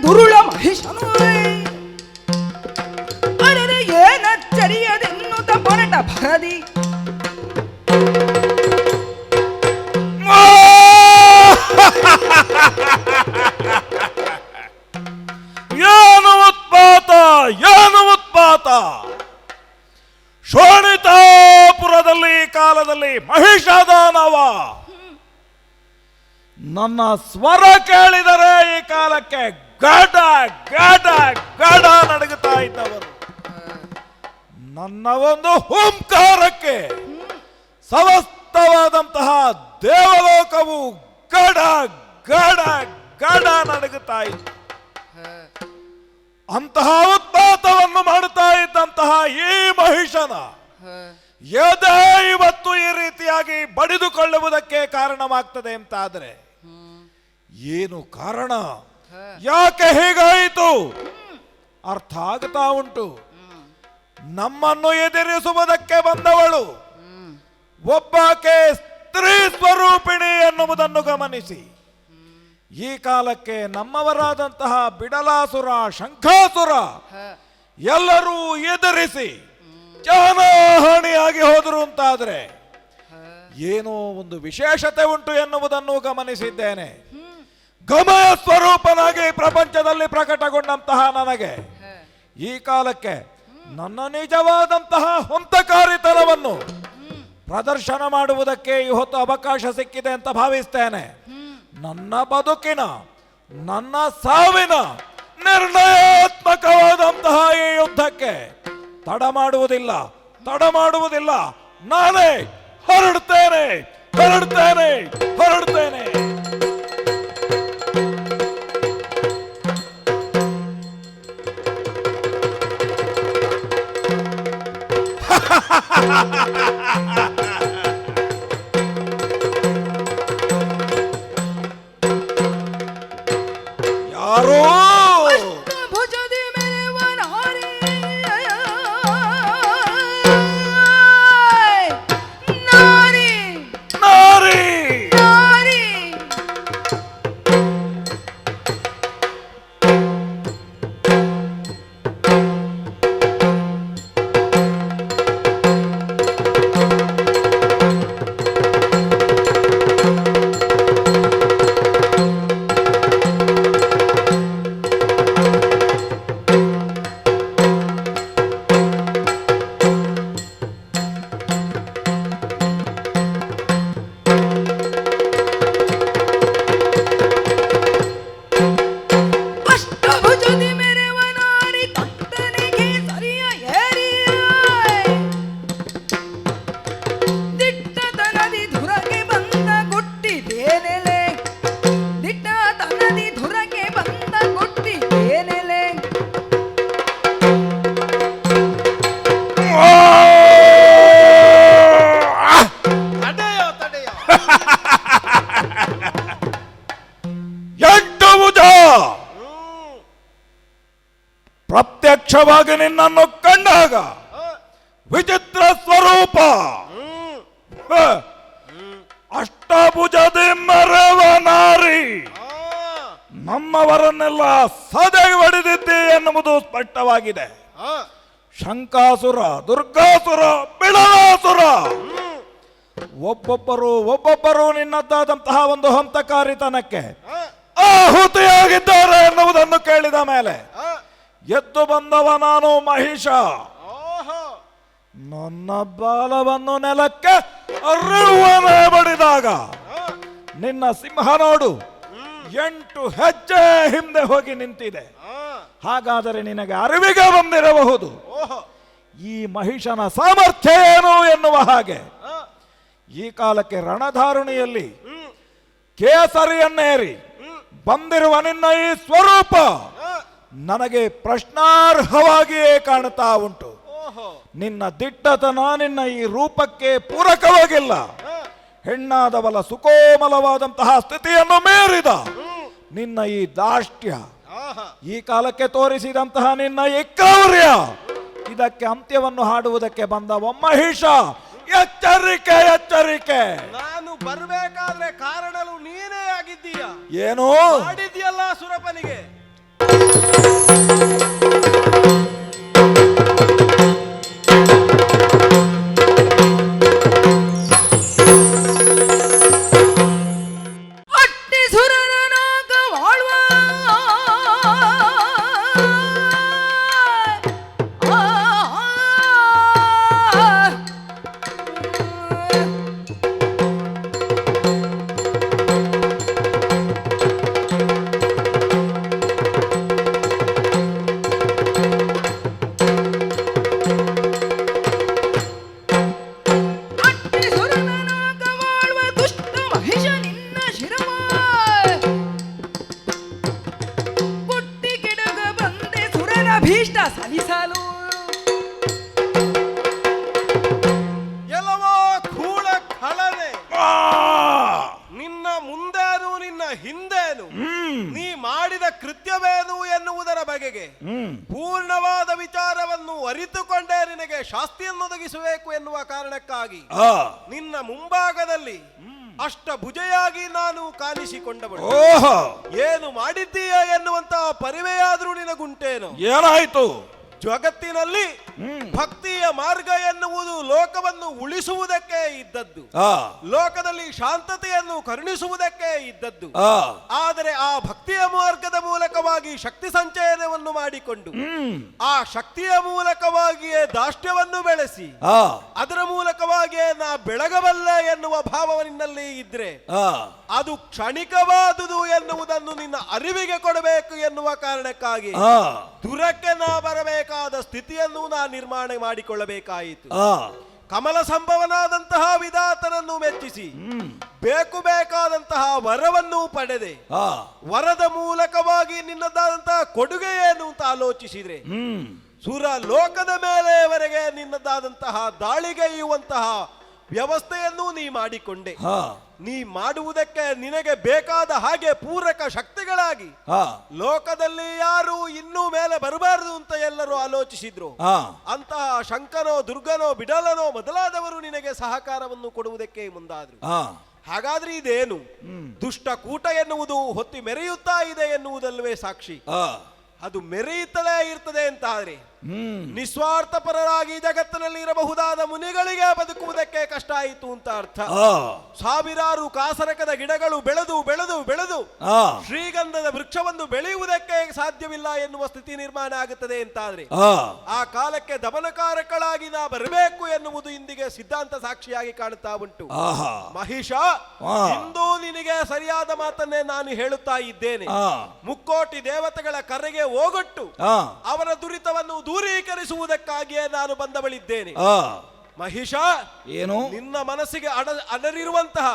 ದುರುಳ ಮಹಿಷನು ಅರೆ ಏನಚ್ಚರಿಯದೆನ್ನುತ್ತ ಪೊರಟ ಭರದಿ ಏನು ಉತ್ಪಾತ, ಏನು ಉತ್ಪಾತ! ಶೋಣಿತಾಪುರದಲ್ಲಿ ಕಾಲದಲ್ಲಿ ಮಹಿಷಾದಾನವ ನನ್ನ ಸ್ವರ ಕೇಳಿದರೆ ಈ ಕಾಲಕ್ಕೆ ಗಡ ಗಡ ಗಡ ನಡುಗುತ್ತಾ ಇದ್ದವರು. ನನ್ನ ಒಂದು ಹುಂಕಾರಕ್ಕೆ ಸಮಸ್ತವಾದಂತಹ ದೇವಲೋಕವು ಗಡ ಗಡ ಗಡ ನಡುಗುತ್ತಾ ಇತ್ತು. ಅಂತಹ ಉತ್ಪಾತವನ್ನು ಮಾಡುತ್ತಾ ಇದ್ದಂತಹ ಈ ಮಹಿಷನ ಎದೆ ಇವತ್ತು ಈ ರೀತಿಯಾಗಿ ಬಡಿದುಕೊಳ್ಳುವುದಕ್ಕೆ ಕಾರಣವಾಗ್ತದೆ ಅಂತ ಆದ್ರೆ ಏನು ಕಾರಣ, ಯಾಕೆ ಹೀಗಾಯಿತು ಅರ್ಥ ಆಗ್ತಾ ಉಂಟು. ನಮ್ಮನ್ನು ಎದುರಿಸುವುದಕ್ಕೆ ಬಂದವಳು ಒಬ್ಬಾಕೆ ಸ್ತ್ರೀ ಸ್ವರೂಪಿಣಿ ಎನ್ನುವುದನ್ನು ಗಮನಿಸಿ. ಗಮನಿಸಿ. ಈ ಕಾಲಕ್ಕೆ ನಮ್ಮವರಾದಂತಹ ಬಿಡಲಾಸುರ, ಶಂಖಾಸುರ ಎಲ್ಲರೂ ಎದುರಿಸಿ ಜಾನಹಾನಿಯಾಗಿ ಹೋದರು ಅಂತಾದ್ರೆ ಏನೋ ಒಂದು ವಿಶೇಷತೆ ಉಂಟು ಎನ್ನುವುದನ್ನು ಗಮನಿಸಿದ್ದೇನೆ. ಗಮಯ ಸ್ವರೂಪನಾಗಿ ಪ್ರಪಂಚದಲ್ಲಿ ಪ್ರಕಟಗೊಂಡಂತಹ ನನಗೆ ಈ ಕಾಲಕ್ಕೆ ನನ್ನ ನಿಜವಾದಂತಹ ಹೊಂತಕಾರಿತನವನ್ನು ಪ್ರದರ್ಶನ ಮಾಡುವುದಕ್ಕೆ ಇವತ್ತು ಅವಕಾಶ ಸಿಕ್ಕಿದೆ ಅಂತ ಭಾವಿಸ್ತೇನೆ. ನನ್ನ ಬದುಕಿನ, ನನ್ನ ಸಾವಿನ ನಿರ್ಣಯಾತ್ಮಕವಾದಂತಹ ಈ ಯುದ್ಧಕ್ಕೆ ತಡ ಮಾಡುವುದಿಲ್ಲ. ನಾನೇ ಹೊರಡ್ತೇನೆ. ಯಾರೋ ಭುಜದಿ ಮೆರೆವ ನಾರಿ ನಾರಿ ನಾರಿ ನಾರಿ ಅಷ್ಟಭುಜದಿ ಮೆರೆವ ನಾರಿ ಕಟ್ಟನಿಗೆ ಸರಿಯ ಏರಿಯ ದಿಟ್ಟತನದಿ ಧುರಗೆ ಬಂದ ಗುಟ್ಟಿದೇನೆಲೆ ದಿಟ್ಟತನದಿ ಧುರಗೆ ಬಂದ ಗುಟ್ಟಿದೇನೆಲೆ ತಡೆಯೋ ಎಂಟು ಭುಜ ಪ್ರತ್ಯಕ್ಷವಾಗಿ ನಿನ್ನನ್ನು ಕಂಡಾಗ ವಿಚಿತ್ರ ಸ್ವರೂಪ, ಅಷ್ಟಭುಜದಿ ಮೆರೆವ ನಾರಿ, ನಮ್ಮವರನ್ನೆಲ್ಲ ಸದೆ ಹೊಡೆದಿದ್ದೆ ಎನ್ನುವುದು ಸ್ಪಷ್ಟವಾಗಿದೆ. ಶಂಕಾಸುರ, ದುರ್ಗಾಸುರ, ಬಿಳಲಾಸುರ ಒಬ್ಬೊಬ್ಬರು ನಿನ್ನದ್ದಾದಂತಹ ಒಂದು ಹಂತಕಾರಿತನಕ್ಕೆ ಆಹುತಿಯಾಗಿದ್ದಾರೆ ಎನ್ನುವುದನ್ನು ಕೇಳಿದ ಮೇಲೆ ಎದ್ದು ಬಂದವ ನಾನು ಮಹಿಷ. ನನ್ನ ಬಾಲವನ್ನು ನೆಲಕ್ಕೆ ಅರಿವನೆ ಬಡಿದಾಗ ನಿನ್ನ ಸಿಂಹ ನೋಡು 8 ಹೆಜ್ಜೆ ಹಿಂದೆ ಹೋಗಿ ನಿಂತಿದೆ. ಹಾಗಾದರೆ ನಿನಗೆ ಅರಿವಿಗೆ ಬಂದಿರಬಹುದು ಈ ಮಹಿಷನ ಸಾಮರ್ಥ್ಯ ಏನು ಎನ್ನುವ ಹಾಗೆ. ಈ ಕಾಲಕ್ಕೆ ರಣಧಾರುಣಿಯಲ್ಲಿ ಕೇಸರಿಯನ್ನೇರಿ ಬಂದಿರುವ ನಿನ್ನ ಈ ಸ್ವರೂಪ ನನಗೆ ಪ್ರಶ್ನಾರ್ಹವಾಗಿಯೇ ಕಾಣುತ್ತಾ ಉಂಟು. ನಿನ್ನ ದಿಟ್ಟತನ ನಿನ್ನ ಈ ರೂಪಕ್ಕೆ ಪೂರಕವಾಗಿಲ್ಲ. ಹೆಣ್ಣಾದವಳ ಸುಕೋಮಲವಾದಂತಹ ಸ್ಥಿತಿಯನ್ನು ಮೀರಿದ ನಿನ್ನ ಈ ದಾಷ್ಟ್ಯ, ಈ ಕಾಲಕ್ಕೆ ತೋರಿಸಿದಂತಹ ನಿನ್ನ ಈ ಕ್ರೌರ್ಯ, ಇದಕ್ಕೆ ಅಂತ್ಯವನ್ನು ಹಾಡುವುದಕ್ಕೆ ಬಂದ ಮಹಿಷ. ಎಚ್ಚರಿಕೆ. ನಾನು ಬರ್ಬೇಕಾದ್ರೆ ಕಾರಣಲು ನೀನೇ ಆಗಿದ್ದೀಯ. ಏನು ಮಾಡಿದ್ಯಲ್ಲ ಸುರಪನಿಗೆ. ಅಟ್ಟಿ ಸುರನಾಗ ವಾಳ್ವ ಭೀಷ್ಟ ಸಲಿಸಲು ಎಲ್ಲವೋ ಕೂಳ ಖಳನೆ. ನಿನ್ನ ಮುಂದೇನು ನಿನ್ನ ಹಿಂದೇನು, ನೀ ಮಾಡಿದ ಕೃತ್ಯವೇನು ಎನ್ನುವುದರ ಬಗೆಗೆ ಪೂರ್ಣವಾದ ವಿಚಾರವನ್ನು ಅರಿತುಕೊಂಡೇ ನಿನಗೆ ಶಾಸ್ತಿಯನ್ನು ಒದಗಿಸಬೇಕು ಎನ್ನುವ ಕಾರಣಕ್ಕಾಗಿ ನಿನ್ನ ಮುಂಭಾಗದಲ್ಲಿ ಅಷ್ಟಭುಜೆಯಾಗಿ ನಾನು ಕಾಣಿಸಿಕೊಂಡವಳು. ಓಹೋ, ಏನು ಮಾಡಿದ್ದೀಯ ಎನ್ನುವಂತಹ ಪರಿವೆಯಾದ್ರೂ ನಿನಗುಂಟೇನು? ಏನಾಯ್ತು? ಜಗತ್ತಿನಲ್ಲಿ ಭಕ್ತಿಯ ಮಾರ್ಗ ಎನ್ನುವುದು ಲೋಕವನ್ನು ಉಳಿಸುವುದಕ್ಕೆ ಇದ್ದದ್ದು, ಲೋಕದಲ್ಲಿ ಶಾಂತತೆಯನ್ನು ಕರುಣಿಸುವುದಕ್ಕೆ ಇದ್ದದ್ದು. ಆದರೆ ಆ ಭಕ್ತಿಯ ಮಾರ್ಗದ ಮೂಲಕವಾಗಿ ಶಕ್ತಿ ಸಂಚಯನವನ್ನು ಮಾಡಿಕೊಂಡು ಆ ಶಕ್ತಿಯ ಮೂಲಕವಾಗಿಯೇ ದಾಷ್ಟ್ಯವನ್ನು ಬೆಳೆಸಿ ಅದರ ಮೂಲಕವಾಗಿಯೇ ನಾ ಬೆಳಗಬಲ್ಲೆ ಎನ್ನುವ ಭಾವನಿನ್ನಲ್ಲಿ ಇದ್ರೆ ಅದು ಕ್ಷಣಿಕವಾದುದು ಎನ್ನುವುದನ್ನು ನಿನ್ನ ಅರಿವಿಗೆ ಕೊಡಬೇಕು ಎನ್ನುವ ಕಾರಣಕ್ಕಾಗಿ ದುರಕ್ಕೆ ನಾ ಬರಬೇಕಾದ ಸ್ಥಿತಿಯನ್ನು ನಾ ನಿರ್ಮಾಣ ಮಾಡಿಕೊಳ್ಳಬೇಕಾಯಿತು. ಕಮಲ ಸಂಭವನಾದಂತಹ ವಿಧಾತನನ್ನು ಮೆಚ್ಚಿಸಿ ಬೇಕಾದಂತಹ ವರವನ್ನು ಪಡೆದೆ. ವರದ ಮೂಲಕವಾಗಿ ನಿನ್ನದಾದಂತಹ ಕೊಡುಗೆ ಏನು ಅಂತ ಆಲೋಚಿಸಿದ್ರೆ ಸುರ ಲೋಕದ ಮೇಲೆವರೆಗೆ ನಿನ್ನದಾದಂತಹ ದಾಳಿಗೈಯುವಂತಹ ವ್ಯವಸ್ಥೆಯನ್ನು ನೀ ಮಾಡಿಕೊಂಡೆ. ನೀ ಮಾಡುವುದಕ್ಕೆ ನಿನಗೆ ಬೇಕಾದ ಹಾಗೆ ಪೂರಕ ಶಕ್ತಿಗಳಾಗಿ ಲೋಕದಲ್ಲಿ ಯಾರು ಇನ್ನೂ ಮೇಲೆ ಬರಬಾರದು ಅಂತ ಎಲ್ಲರೂ ಆಲೋಚಿಸಿದ್ರು. ಅಂತಹ ಶಂಕನೋ ದುರ್ಗನೋ ಬಿಡಲನೋ ಮೊದಲಾದವರು ನಿನಗೆ ಸಹಕಾರವನ್ನು ಕೊಡುವುದಕ್ಕೆ ಮುಂದಾದ್ರು. ಹಾಗಾದ್ರೆ ಇದೇನು ದುಷ್ಟ ಕೂಟ ಎನ್ನುವುದು ಹೊತ್ತಿ ಮೆರೆಯುತ್ತಾ ಇದೆ ಎನ್ನುವುದಲ್ವೇ ಸಾಕ್ಷಿ? ಅದು ಮೆರೆಯುತ್ತಲೇ ಇರ್ತದೆ ಅಂತ ಆದ್ರೆ ನಿಸ್ವಾರ್ಥಪರರಾಗಿ ಜಗತ್ತಿನಲ್ಲಿ ಇರಬಹುದಾದ ಮುನಿಗಳಿಗೆ ಬದುಕುವುದಕ್ಕೆ ಕಷ್ಟ ಆಯಿತು ಅಂತ ಅರ್ಥ. ಸಾವಿರಾರು ಕಾಸರಕದ ಗಿಡಗಳು ಬೆಳೆದು ಬೆಳೆದು ಬೆಳೆದು ಶ್ರೀಗಂಧದ ವೃಕ್ಷವನ್ನು ಬೆಳೆಯುವುದಕ್ಕೆ ಸಾಧ್ಯವಿಲ್ಲ ಎನ್ನುವ ಸ್ಥಿತಿ ನಿರ್ಮಾಣ ಆಗುತ್ತದೆ ಅಂತಾದ್ರೆ ಆ ಕಾಲಕ್ಕೆ ದಮನಕಾರಕಳಾಗಿ ನಾ ಬರಬೇಕು ಎನ್ನುವುದು ಇಂದಿಗೆ ಸಿದ್ಧಾಂತ ಸಾಕ್ಷಿಯಾಗಿ ಕಾಣುತ್ತಾ ಉಂಟು. ಮಹಿಷ, ಇಂದು ನಿನಗೆ ಸರಿಯಾದ ಮಾತನ್ನೇ ನಾನು ಹೇಳುತ್ತಾ ಇದ್ದೇನೆ. ಮುಕ್ಕೋಟಿ ದೇವತೆಗಳ ಕರೆಗೆ ಹೋಗೊಟ್ಟು ಅವರ ದುರಿತವನ್ನು ದೂರೀಕರಿಸುವುದಕ್ಕಾಗಿಯೇ ನಾನು ಬಂದವಳಿದ್ದೇನೆ. ಮಹಿಷ, ಏನು ನಿನ್ನ ಮನಸ್ಸಿಗೆ ಅಡರಿರುವಂತಹ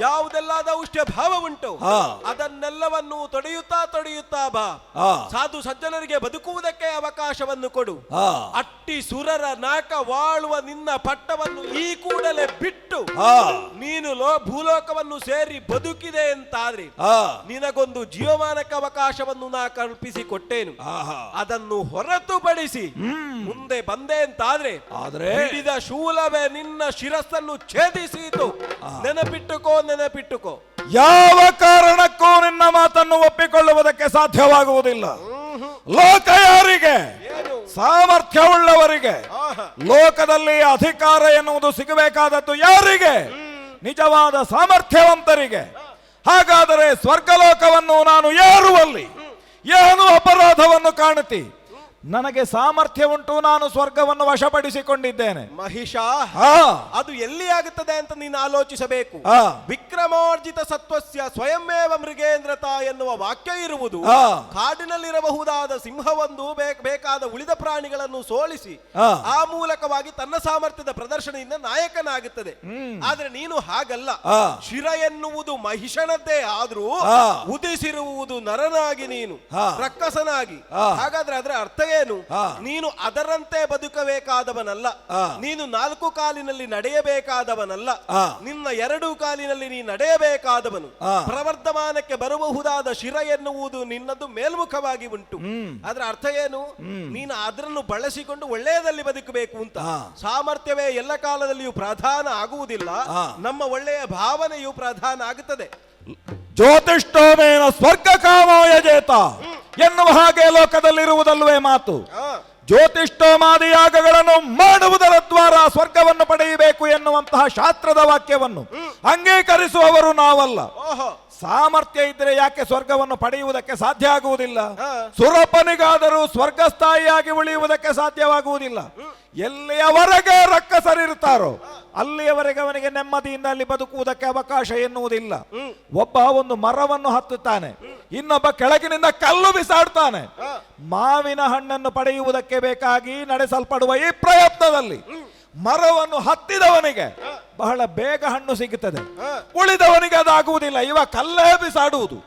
ಯಾವುದೆಲ್ಲಾದ ಉಷ್ಟ್ಯ ಭಾವ ಉಂಟು ಅದನ್ನೆಲ್ಲವನ್ನು ತೊಡೆಯುತ್ತಾ ಬಾ. ಸಾಧು ಸಜ್ಜನರಿಗೆ ಬದುಕುವುದಕ್ಕೆ ಅವಕಾಶವನ್ನು ಕೊಡು. ಅಟ್ಟಿ ಸುರರ ನಾಕ ವಾಳುವ ನಿನ್ನ ಪಟ್ಟವನ್ನು ಈ ಕೂಡಲೇ ಬಿಟ್ಟು ನೀನು ಭೂಲೋಕವನ್ನು ಸೇರಿ ಬದುಕಿದೆ ಅಂತಾದ್ರೆ ನಿನಗೊಂದು ಜೀವಮಾನಕ್ಕೆ ಅವಕಾಶವನ್ನು ನಾ ಕಲ್ಪಿಸಿಕೊಟ್ಟೇನು. ಅದನ್ನು ಹೊರತುಪಡಿಸಿ ಮುಂದೆ ಬಂದೆ ಅಂತಾದ್ರೆ ಹಿಡಿದ ಶೂಲವೇ ನಿನ್ನ ಶಿರಸ್ಸನ್ನು ಛೇದಿಸಿತು. ನೆನಪಿಟ್ಟುಕೋ. ಯಾವ ಕಾರಣಕ್ಕೂ ನಿನ್ನ ಮಾತನ್ನು ಒಪ್ಪಿಕೊಳ್ಳುವುದಕ್ಕೆ ಸಾಧ್ಯವಾಗುವುದಿಲ್ಲ. ಲೋಕ ಯಾರಿಗೆ? ಸಾಮರ್ಥ್ಯವುಳ್ಳವರಿಗೆ. ಲೋಕದಲ್ಲಿ ಅಧಿಕಾರ ಎನ್ನುವುದು ಸಿಗಬೇಕಾದದ್ದು ಯಾರಿಗೆ? ನಿಜವಾದ ಸಾಮರ್ಥ್ಯವಂತರಿಗೆ. ಹಾಗಾದರೆ ಸ್ವರ್ಗಲೋಕವನ್ನು ನಾನು ಏರುವಲ್ಲಿ ಏನು ಅಪರಾಧವನ್ನು ಕಾಣುತ್ತಿ? ನನಗೆ ಸಾಮರ್ಥ್ಯ ಉಂಟು, ನಾನು ಸ್ವರ್ಗವನ್ನು ವಶಪಡಿಸಿಕೊಂಡಿದ್ದೇನೆ. ಮಹಿಷ, ಅದು ಎಲ್ಲಿ ಆಗುತ್ತದೆ ಅಂತ ನೀನು ಆಲೋಚಿಸಬೇಕು. ವಿಕ್ರಮಾರ್ಜಿತ ಸತ್ವಸ್ಯ ಸ್ವಯಂಮೇವ ಮೃಗೇಂದ್ರತ ಎನ್ನುವ ವಾಕ್ಯ ಇರುವುದು ಕಾಡಿನಲ್ಲಿರಬಹುದಾದ ಸಿಂಹವೊಂದು ಬೇಕಾದ ಉಳಿದ ಪ್ರಾಣಿಗಳನ್ನು ಸೋಲಿಸಿ ಆ ಮೂಲಕವಾಗಿ ತನ್ನ ಸಾಮರ್ಥ್ಯದ ಪ್ರದರ್ಶನದಿಂದ ನಾಯಕನಾಗುತ್ತದೆ. ಆದ್ರೆ ನೀನು ಹಾಗಲ್ಲ. ಶಿರ ಎನ್ನುವುದು ಮಹಿಷನದ್ದೇ ಆದ್ರೂ ಉದಿಸಿರುವುದು ನರನಾಗಿ, ನೀನು ರಕ್ಕಸನಾಗಿ. ಹಾಗಾದ್ರೆ ಅದರ ಅರ್ಥ ಏನು? ನೀನು ಅದರಂತೆ ಬದುಕಬೇಕಾದವನಲ್ಲ. ನೀನು 4 ಕಾಲಿನಲ್ಲಿ ನಡೆಯಬೇಕಾದವನಲ್ಲ. ನಿನ್ನ 2 ಕಾಲಿನಲ್ಲಿ ನೀ ನಡೆಯಬೇಕಾದವನು. ಪ್ರವರ್ಧಮಾನಕ್ಕೆ ಬರಬಹುದಾದ ಶಿರ ಎನ್ನುವುದು ನಿನ್ನದು ಮೇಲ್ಮುಖವಾಗಿ ಉಂಟು. ಅದರ ಅರ್ಥ ಏನು? ನೀನು ಅದನ್ನು ಬಳಸಿಕೊಂಡು ಒಳ್ಳೆಯದಲ್ಲಿ ಬದುಕಬೇಕು ಅಂತ. ಸಾಮರ್ಥ್ಯವೇ ಎಲ್ಲ ಕಾಲದಲ್ಲಿಯೂ ಪ್ರಧಾನ ಆಗುವುದಿಲ್ಲ. ನಮ್ಮ ಒಳ್ಳೆಯ ಭಾವನೆಯು ಪ್ರಧಾನ ಆಗುತ್ತದೆ. ಜ್ಯೋತಿಷ್ಠೋಮೇನ ಸ್ವರ್ಗ ಕಾಮೋ ಯಜೇತ ಎನ್ನುವ ಹಾಗೆ ಲೋಕದಲ್ಲಿರುವುದಲ್ವೇ ಮಾತು. ಜ್ಯೋತಿಷ್ಠೋಮಾದಿ ಯಾಗಗಳನ್ನು ಮಾಡುವುದರ ದ್ವಾರ ಸ್ವರ್ಗವನ್ನು ಪಡೆಯಬೇಕು ಎನ್ನುವಂತಹ ಶಾಸ್ತ್ರದ ವಾಕ್ಯವನ್ನು ಅಂಗೀಕರಿಸುವವರು ನಾವಲ್ಲ. ಸಾಮರ್ಥ್ಯ ಇದ್ರೆ ಯಾಕೆ ಸ್ವರ್ಗವನ್ನು ಪಡೆಯುವುದಕ್ಕೆ ಸಾಧ್ಯ ಆಗುವುದಿಲ್ಲ? ಸುರಪನಿಗಾದರೂ ಸ್ವರ್ಗಸ್ಥಾಯಿಯಾಗಿ ಉಳಿಯುವುದಕ್ಕೆ ಸಾಧ್ಯವಾಗುವುದಿಲ್ಲ. ಎಲ್ಲಿಯವರೆಗೆ ರಕ್ಕಸರಿರುತ್ತಾರೋ ಅಲ್ಲಿಯವರೆಗೆ ಅವನಿಗೆ ನೆಮ್ಮದಿಯಿಂದ ಅಲ್ಲಿ ಬದುಕುವುದಕ್ಕೆ ಅವಕಾಶ ಎನ್ನುವುದಿಲ್ಲ. ಒಬ್ಬ ಒಂದು ಮರವನ್ನು ಹತ್ತುತ್ತಾನೆ, ಇನ್ನೊಬ್ಬ ಕೆಳಗಿನಿಂದ ಕಲ್ಲು ಬಿಸಾಡ್ತಾನೆ. ಮಾವಿನ ಹಣ್ಣನ್ನು ಪಡೆಯುವುದಕ್ಕೆ ಬೇಕಾಗಿ ನಡೆಸಲ್ಪಡುವ ಈ ಪ್ರಯತ್ನದಲ್ಲಿ ಮರವನ್ನು ಹತ್ತಿದವನಿಗೆ ಬಹಳ ಬೇಗ ಹಣ್ಣು ಸಿಗುತ್ತದೆ, ಉಳಿದವನಿಗೆ ಅದಾಗುವುದಿಲ್ಲ. ಇವ ಕಲ್ಲೇ ಬಿಸಾಡುವುದು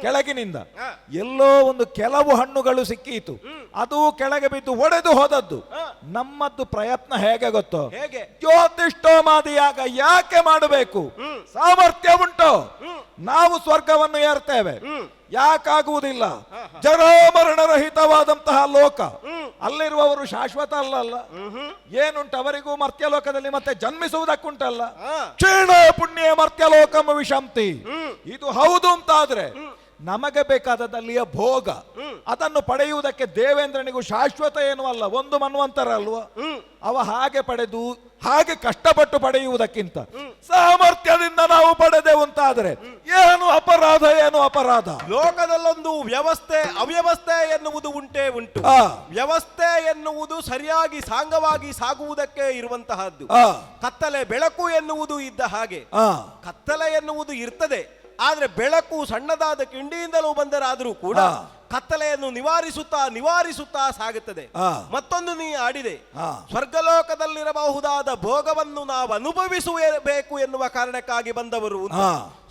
ಕೆಳಗಿನಿಂದ. ಎಲ್ಲೋ ಒಂದು ಕೆಲವು ಹಣ್ಣುಗಳು ಸಿಕ್ಕೀತು, ಅದು ಕೆಳಗೆ ಬಿದ್ದು ಒಡೆದು ಹೋದದ್ದು. ನಮ್ಮದ್ದು ಪ್ರಯತ್ನ ಹೇಗೆ ಗೊತ್ತೋ? ಜ್ಯೋತಿಷ್ಠೋಮಾದಿಯಾಗ ಯಾಕೆ ಮಾಡಬೇಕು? ಸಾಮರ್ಥ್ಯ ಉಂಟು, ನಾವು ಸ್ವರ್ಗವನ್ನು ಏರ್ತೇವೆ. ಯಾಕಾಗುವುದಿಲ್ಲ? ಜರಾಮರಣರಹಿತವಾದಂತಹ ಲೋಕ, ಅಲ್ಲಿರುವವರು ಶಾಶ್ವತ ಅಲ್ಲಲ್ಲ. ಏನುಂಟು ಅವರಿಗೂ ಮರ್ತ್ಯಲೋಕದಲ್ಲಿ ಮತ್ತೆ ಜನ್ಮಿಸುವುದಕ್ಕುಂಟಲ್ಲ. ಕ್ಷೀಣ ಪುಣ್ಯ ಮರ್ತ್ಯಲೋಕಂ ವಿಷಂತಿ. ಇದು ಹೌದು ಅಂತಾದ್ರೆ ನಮಗೆ ಬೇಕಾದದಲ್ಲಿಯ ಭೋಗ ಅದನ್ನು ಪಡೆಯುವುದಕ್ಕೆ ದೇವೇಂದ್ರನಿಗೂ ಶಾಶ್ವತ ಏನೂ ಅಲ್ಲ, ಒಂದು ಮನ್ವಂತರ ಅಲ್ವಾ. ಅವ ಹಾಗೆ ಪಡೆದು ಹಾಗೆ ಕಷ್ಟಪಟ್ಟು ಪಡೆಯುವುದಕ್ಕಿಂತ ಸಾಮರ್ಥ್ಯದಿಂದ ನಾವು ಪಡೆದೆವು ಅಂತಾದ್ರೆ ಏನು ಅಪರಾಧ, ಏನು ಅಪರಾಧ. ಲೋಕದಲ್ಲೊಂದು ವ್ಯವಸ್ಥೆ ಅವ್ಯವಸ್ಥೆ ಎನ್ನುವುದು ಉಂಟೇ ಉಂಟು. ವ್ಯವಸ್ಥೆ ಎನ್ನುವುದು ಸರಿಯಾಗಿ ಸಾಂಗವಾಗಿ ಸಾಗುವುದಕ್ಕೆ ಇರುವಂತಹದ್ದು. ಕತ್ತಲೆ ಬೆಳಕು ಎನ್ನುವುದು ಇದ್ದ ಹಾಗೆ ಕತ್ತಲೆ ಎನ್ನುವುದು ಇರ್ತದೆ. ಆದ್ರೆ ಬೆಳಕು ಸಣ್ಣದಾದ ಕಿಂಡಿಯಿಂದಲೂ ಬಂದರಾದರೂ ಕೂಡ ಕತ್ತಲೆಯನ್ನು ನಿವಾರಿಸುತ್ತಾ ಸಾಗುತ್ತದೆ. ಮತ್ತೊಂದು ನೀ ಆಡಿದೆ, ಸ್ವರ್ಗಲೋಕದಲ್ಲಿರಬಹುದಾದ ಭೋಗವನ್ನು ನಾವು ಅನುಭವಿಸಬೇಕು ಎನ್ನುವ ಕಾರಣಕ್ಕಾಗಿ ಬಂದವರು.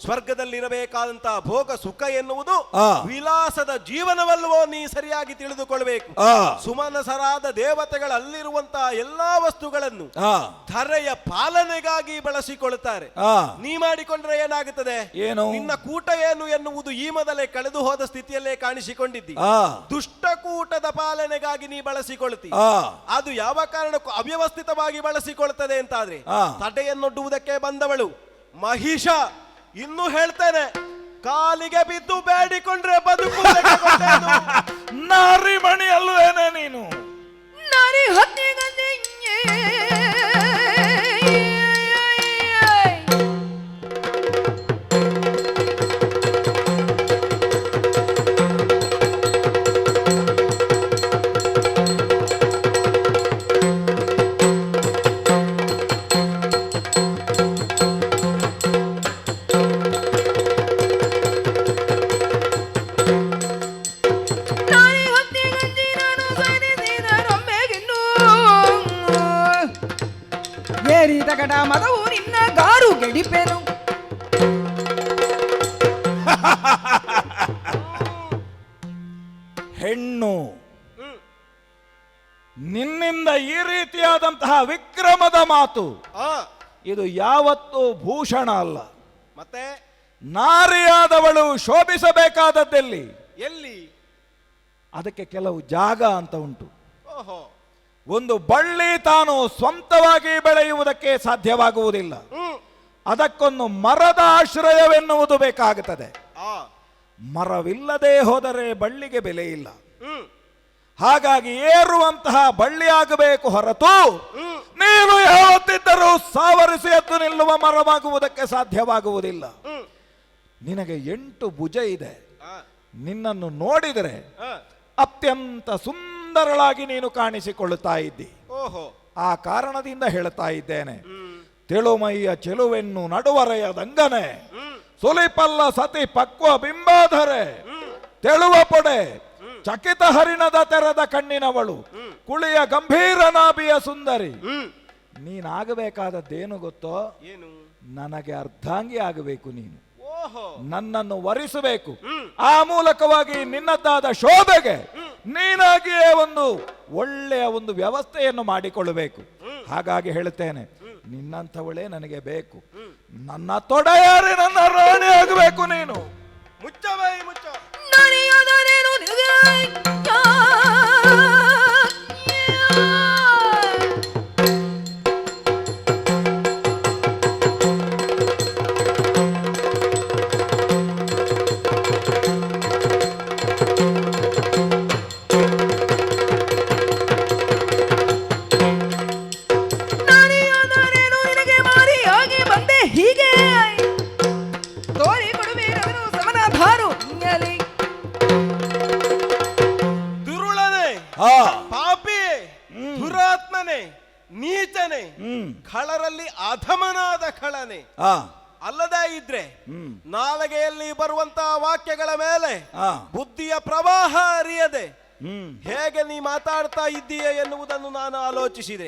ಸ್ವರ್ಗದಲ್ಲಿರಬೇಕಾದಂತಹ ಭೋಗ ಸುಖ ಎನ್ನುವುದು ವಿಲಾಸದ ಜೀವನವಲ್ಲವೋ ನೀ ಸರಿಯಾಗಿ ತಿಳಿದುಕೊಳ್ಳಬೇಕು. ಸುಮನಸರಾದ ದೇವತೆಗಳು ಅಲ್ಲಿರುವಂತಹ ಎಲ್ಲಾ ವಸ್ತುಗಳನ್ನು ಧರೆಯ ಪಾಲನೆಗಾಗಿ ಬಳಸಿಕೊಳ್ಳುತ್ತಾರೆ. ನೀ ಮಾಡಿಕೊಂಡ್ರೆ ಏನಾಗುತ್ತದೆ? ನಿನ್ನ ಕೂಟ ಏನು ಎನ್ನುವುದು ಈ ಮೊದಲೇ ಕಳೆದು ಹೋದ ಸ್ಥಿತಿಯಲ್ಲೇ ಕಾಣಿಸಿಕೊಂಡಿದ್ದಿ. ದುಷ್ಟಕೂಟದ ಪಾಲನೆಗಾಗಿ ನೀ ಬಳಸಿಕೊಳ್ಳುತ್ತಿ. ಅದು ಯಾವ ಕಾರಣಕ್ಕೂ ಅವ್ಯವಸ್ಥಿತವಾಗಿ ಬಳಸಿಕೊಳ್ಳುತ್ತದೆ ಅಂತಾದ್ರೆ ತಡೆಯನ್ನೊಡ್ಡುವುದಕ್ಕೆ ಬಂದವಳು ಮಹಿಷ. ಇನ್ನು ಹೇಳ್ತೇನೆ, ಕಾಲಿಗೆ ಬಿದ್ದು ಬೇಡಿಕೊಂಡ್ರೆ ಬದುಕುವುದಕ್ಕೆ ನಾರಿ ಮಣಿ ಅಲ್ವೇನೆ ನೀನು. ನಾರಿ ಕಟ ಮದವು ನಿನ್ನ ಗಾರು ಗೆಡಿಪೇನು. ಹೆಣ್ಣು ನಿನ್ನಿಂದ ಈ ರೀತಿಯಾದಂತಹ ವಿಕ್ರಮದ ಮಾತು ಇದು ಯಾವತ್ತೂ ಭೂಷಣ ಅಲ್ಲ. ಮತ್ತೆ ನಾರಿಯಾದವಳು ಶೋಭಿಸಬೇಕಾದದ್ದೆಲ್ಲಿ? ಎಲ್ಲಿ? ಅದಕ್ಕೆ ಕೆಲವು ಜಾಗ ಅಂತ ಉಂಟು. ಒಂದು ಬಳ್ಳಿ ತಾನು ಸ್ವಂತವಾಗಿ ಬೆಳೆಯುವುದಕ್ಕೆ ಸಾಧ್ಯವಾಗುವುದಿಲ್ಲ. ಅದಕ್ಕೊಂದು ಮರದ ಆಶ್ರಯವೆನ್ನುವುದು ಬೇಕಾಗುತ್ತದೆ. ಮರವಿಲ್ಲದೆ ಹೋದರೆ ಬಳ್ಳಿಗೆ ಬೆಲೆ ಇಲ್ಲ. ಹಾಗಾಗಿ ಏರುವಂತಹ ಬಳ್ಳಿ ಆಗಬೇಕು ಹೊರತು ನೀನು ಯಾವತ್ತಿದ್ದರೂ ಸಾವರಿಸಿ ಎದ್ದು ನಿಲ್ಲುವ ಮರವಾಗುವುದಕ್ಕೆ ಸಾಧ್ಯವಾಗುವುದಿಲ್ಲ. ನಿನಗೆ 8 ಭುಜ ಇದೆ. ನಿನ್ನನ್ನು ನೋಡಿದರೆ ಅತ್ಯಂತ ಸುಂದರಳಾಗಿ ನೀನು ಕಾಣಿಸಿಕೊಳ್ಳುತ್ತಾ ಇದ್ದಿ. ಆ ಕಾರಣದಿಂದ ಹೇಳ್ತಾ ಇದ್ದೇನೆ, ತೆಳುಮೈಯ ಚೆಲುವೆನ್ನು ನಡುವರೆಯ ದಂಗನೆ, ಸುಲಿಪಲ್ಲ ಸತಿ ಪಕ್ವ ಬಿಂಬಾಧರೆ, ತೆಳುವ ಪೊಡೆ ಚಕಿತ ಹರಿಣದ ತೆರೆದ ಕಣ್ಣಿನವಳು, ಕುಳಿಯ ಗಂಭೀರ ನಾಭಿಯ ಸುಂದರಿ. ನೀನಾಗಬೇಕಾದದ್ದೇನು ಗೊತ್ತೋ? ನನಗೆ ಅರ್ಧಾಂಗಿ ಆಗಬೇಕು. ನೀನು ನನ್ನನ್ನು ವರಿಸಬೇಕು. ಆ ಮೂಲಕವಾಗಿ ನಿನ್ನದ್ದಾದ ಶೋಭೆಗೆ ನೀನಾಗಿಯೇ ಒಂದು ಒಳ್ಳೆಯ ಒಂದು ವ್ಯವಸ್ಥೆಯನ್ನು ಮಾಡಿಕೊಳ್ಳಬೇಕು. ಹಾಗಾಗಿ ಹೇಳುತ್ತೇನೆ, ನಿನ್ನಂಥವಳೇ ನನಗೆ ಬೇಕು. ನನ್ನ ತೊಡೆಯಾರಿ ನನ್ನ ರಾಣಿ ಆಗಬೇಕು ನೀನು. ಮುಚ್ಚಬೈ ಮುಚ್ಚ. ನೀಚನೆ, ಖಳರಲ್ಲಿ ಅಧಮನಾದ ಖಳನೆ ಅಲ್ಲದೇ ಇದ್ರೆ ನಾಲಗೆಯಲ್ಲಿ ಬರುವಂತಹ ವಾಕ್ಯಗಳ ಮೇಲೆ ಬುದ್ಧಿಯ ಪ್ರವಾಹ ಹರಿಯದೆ ಹೇಗೆ ನೀ ಮಾತಾಡ್ತಾ ಇದ್ದೀಯ ಎನ್ನುವುದನ್ನು ನಾನು ಆಲೋಚಿಸಿದೆ.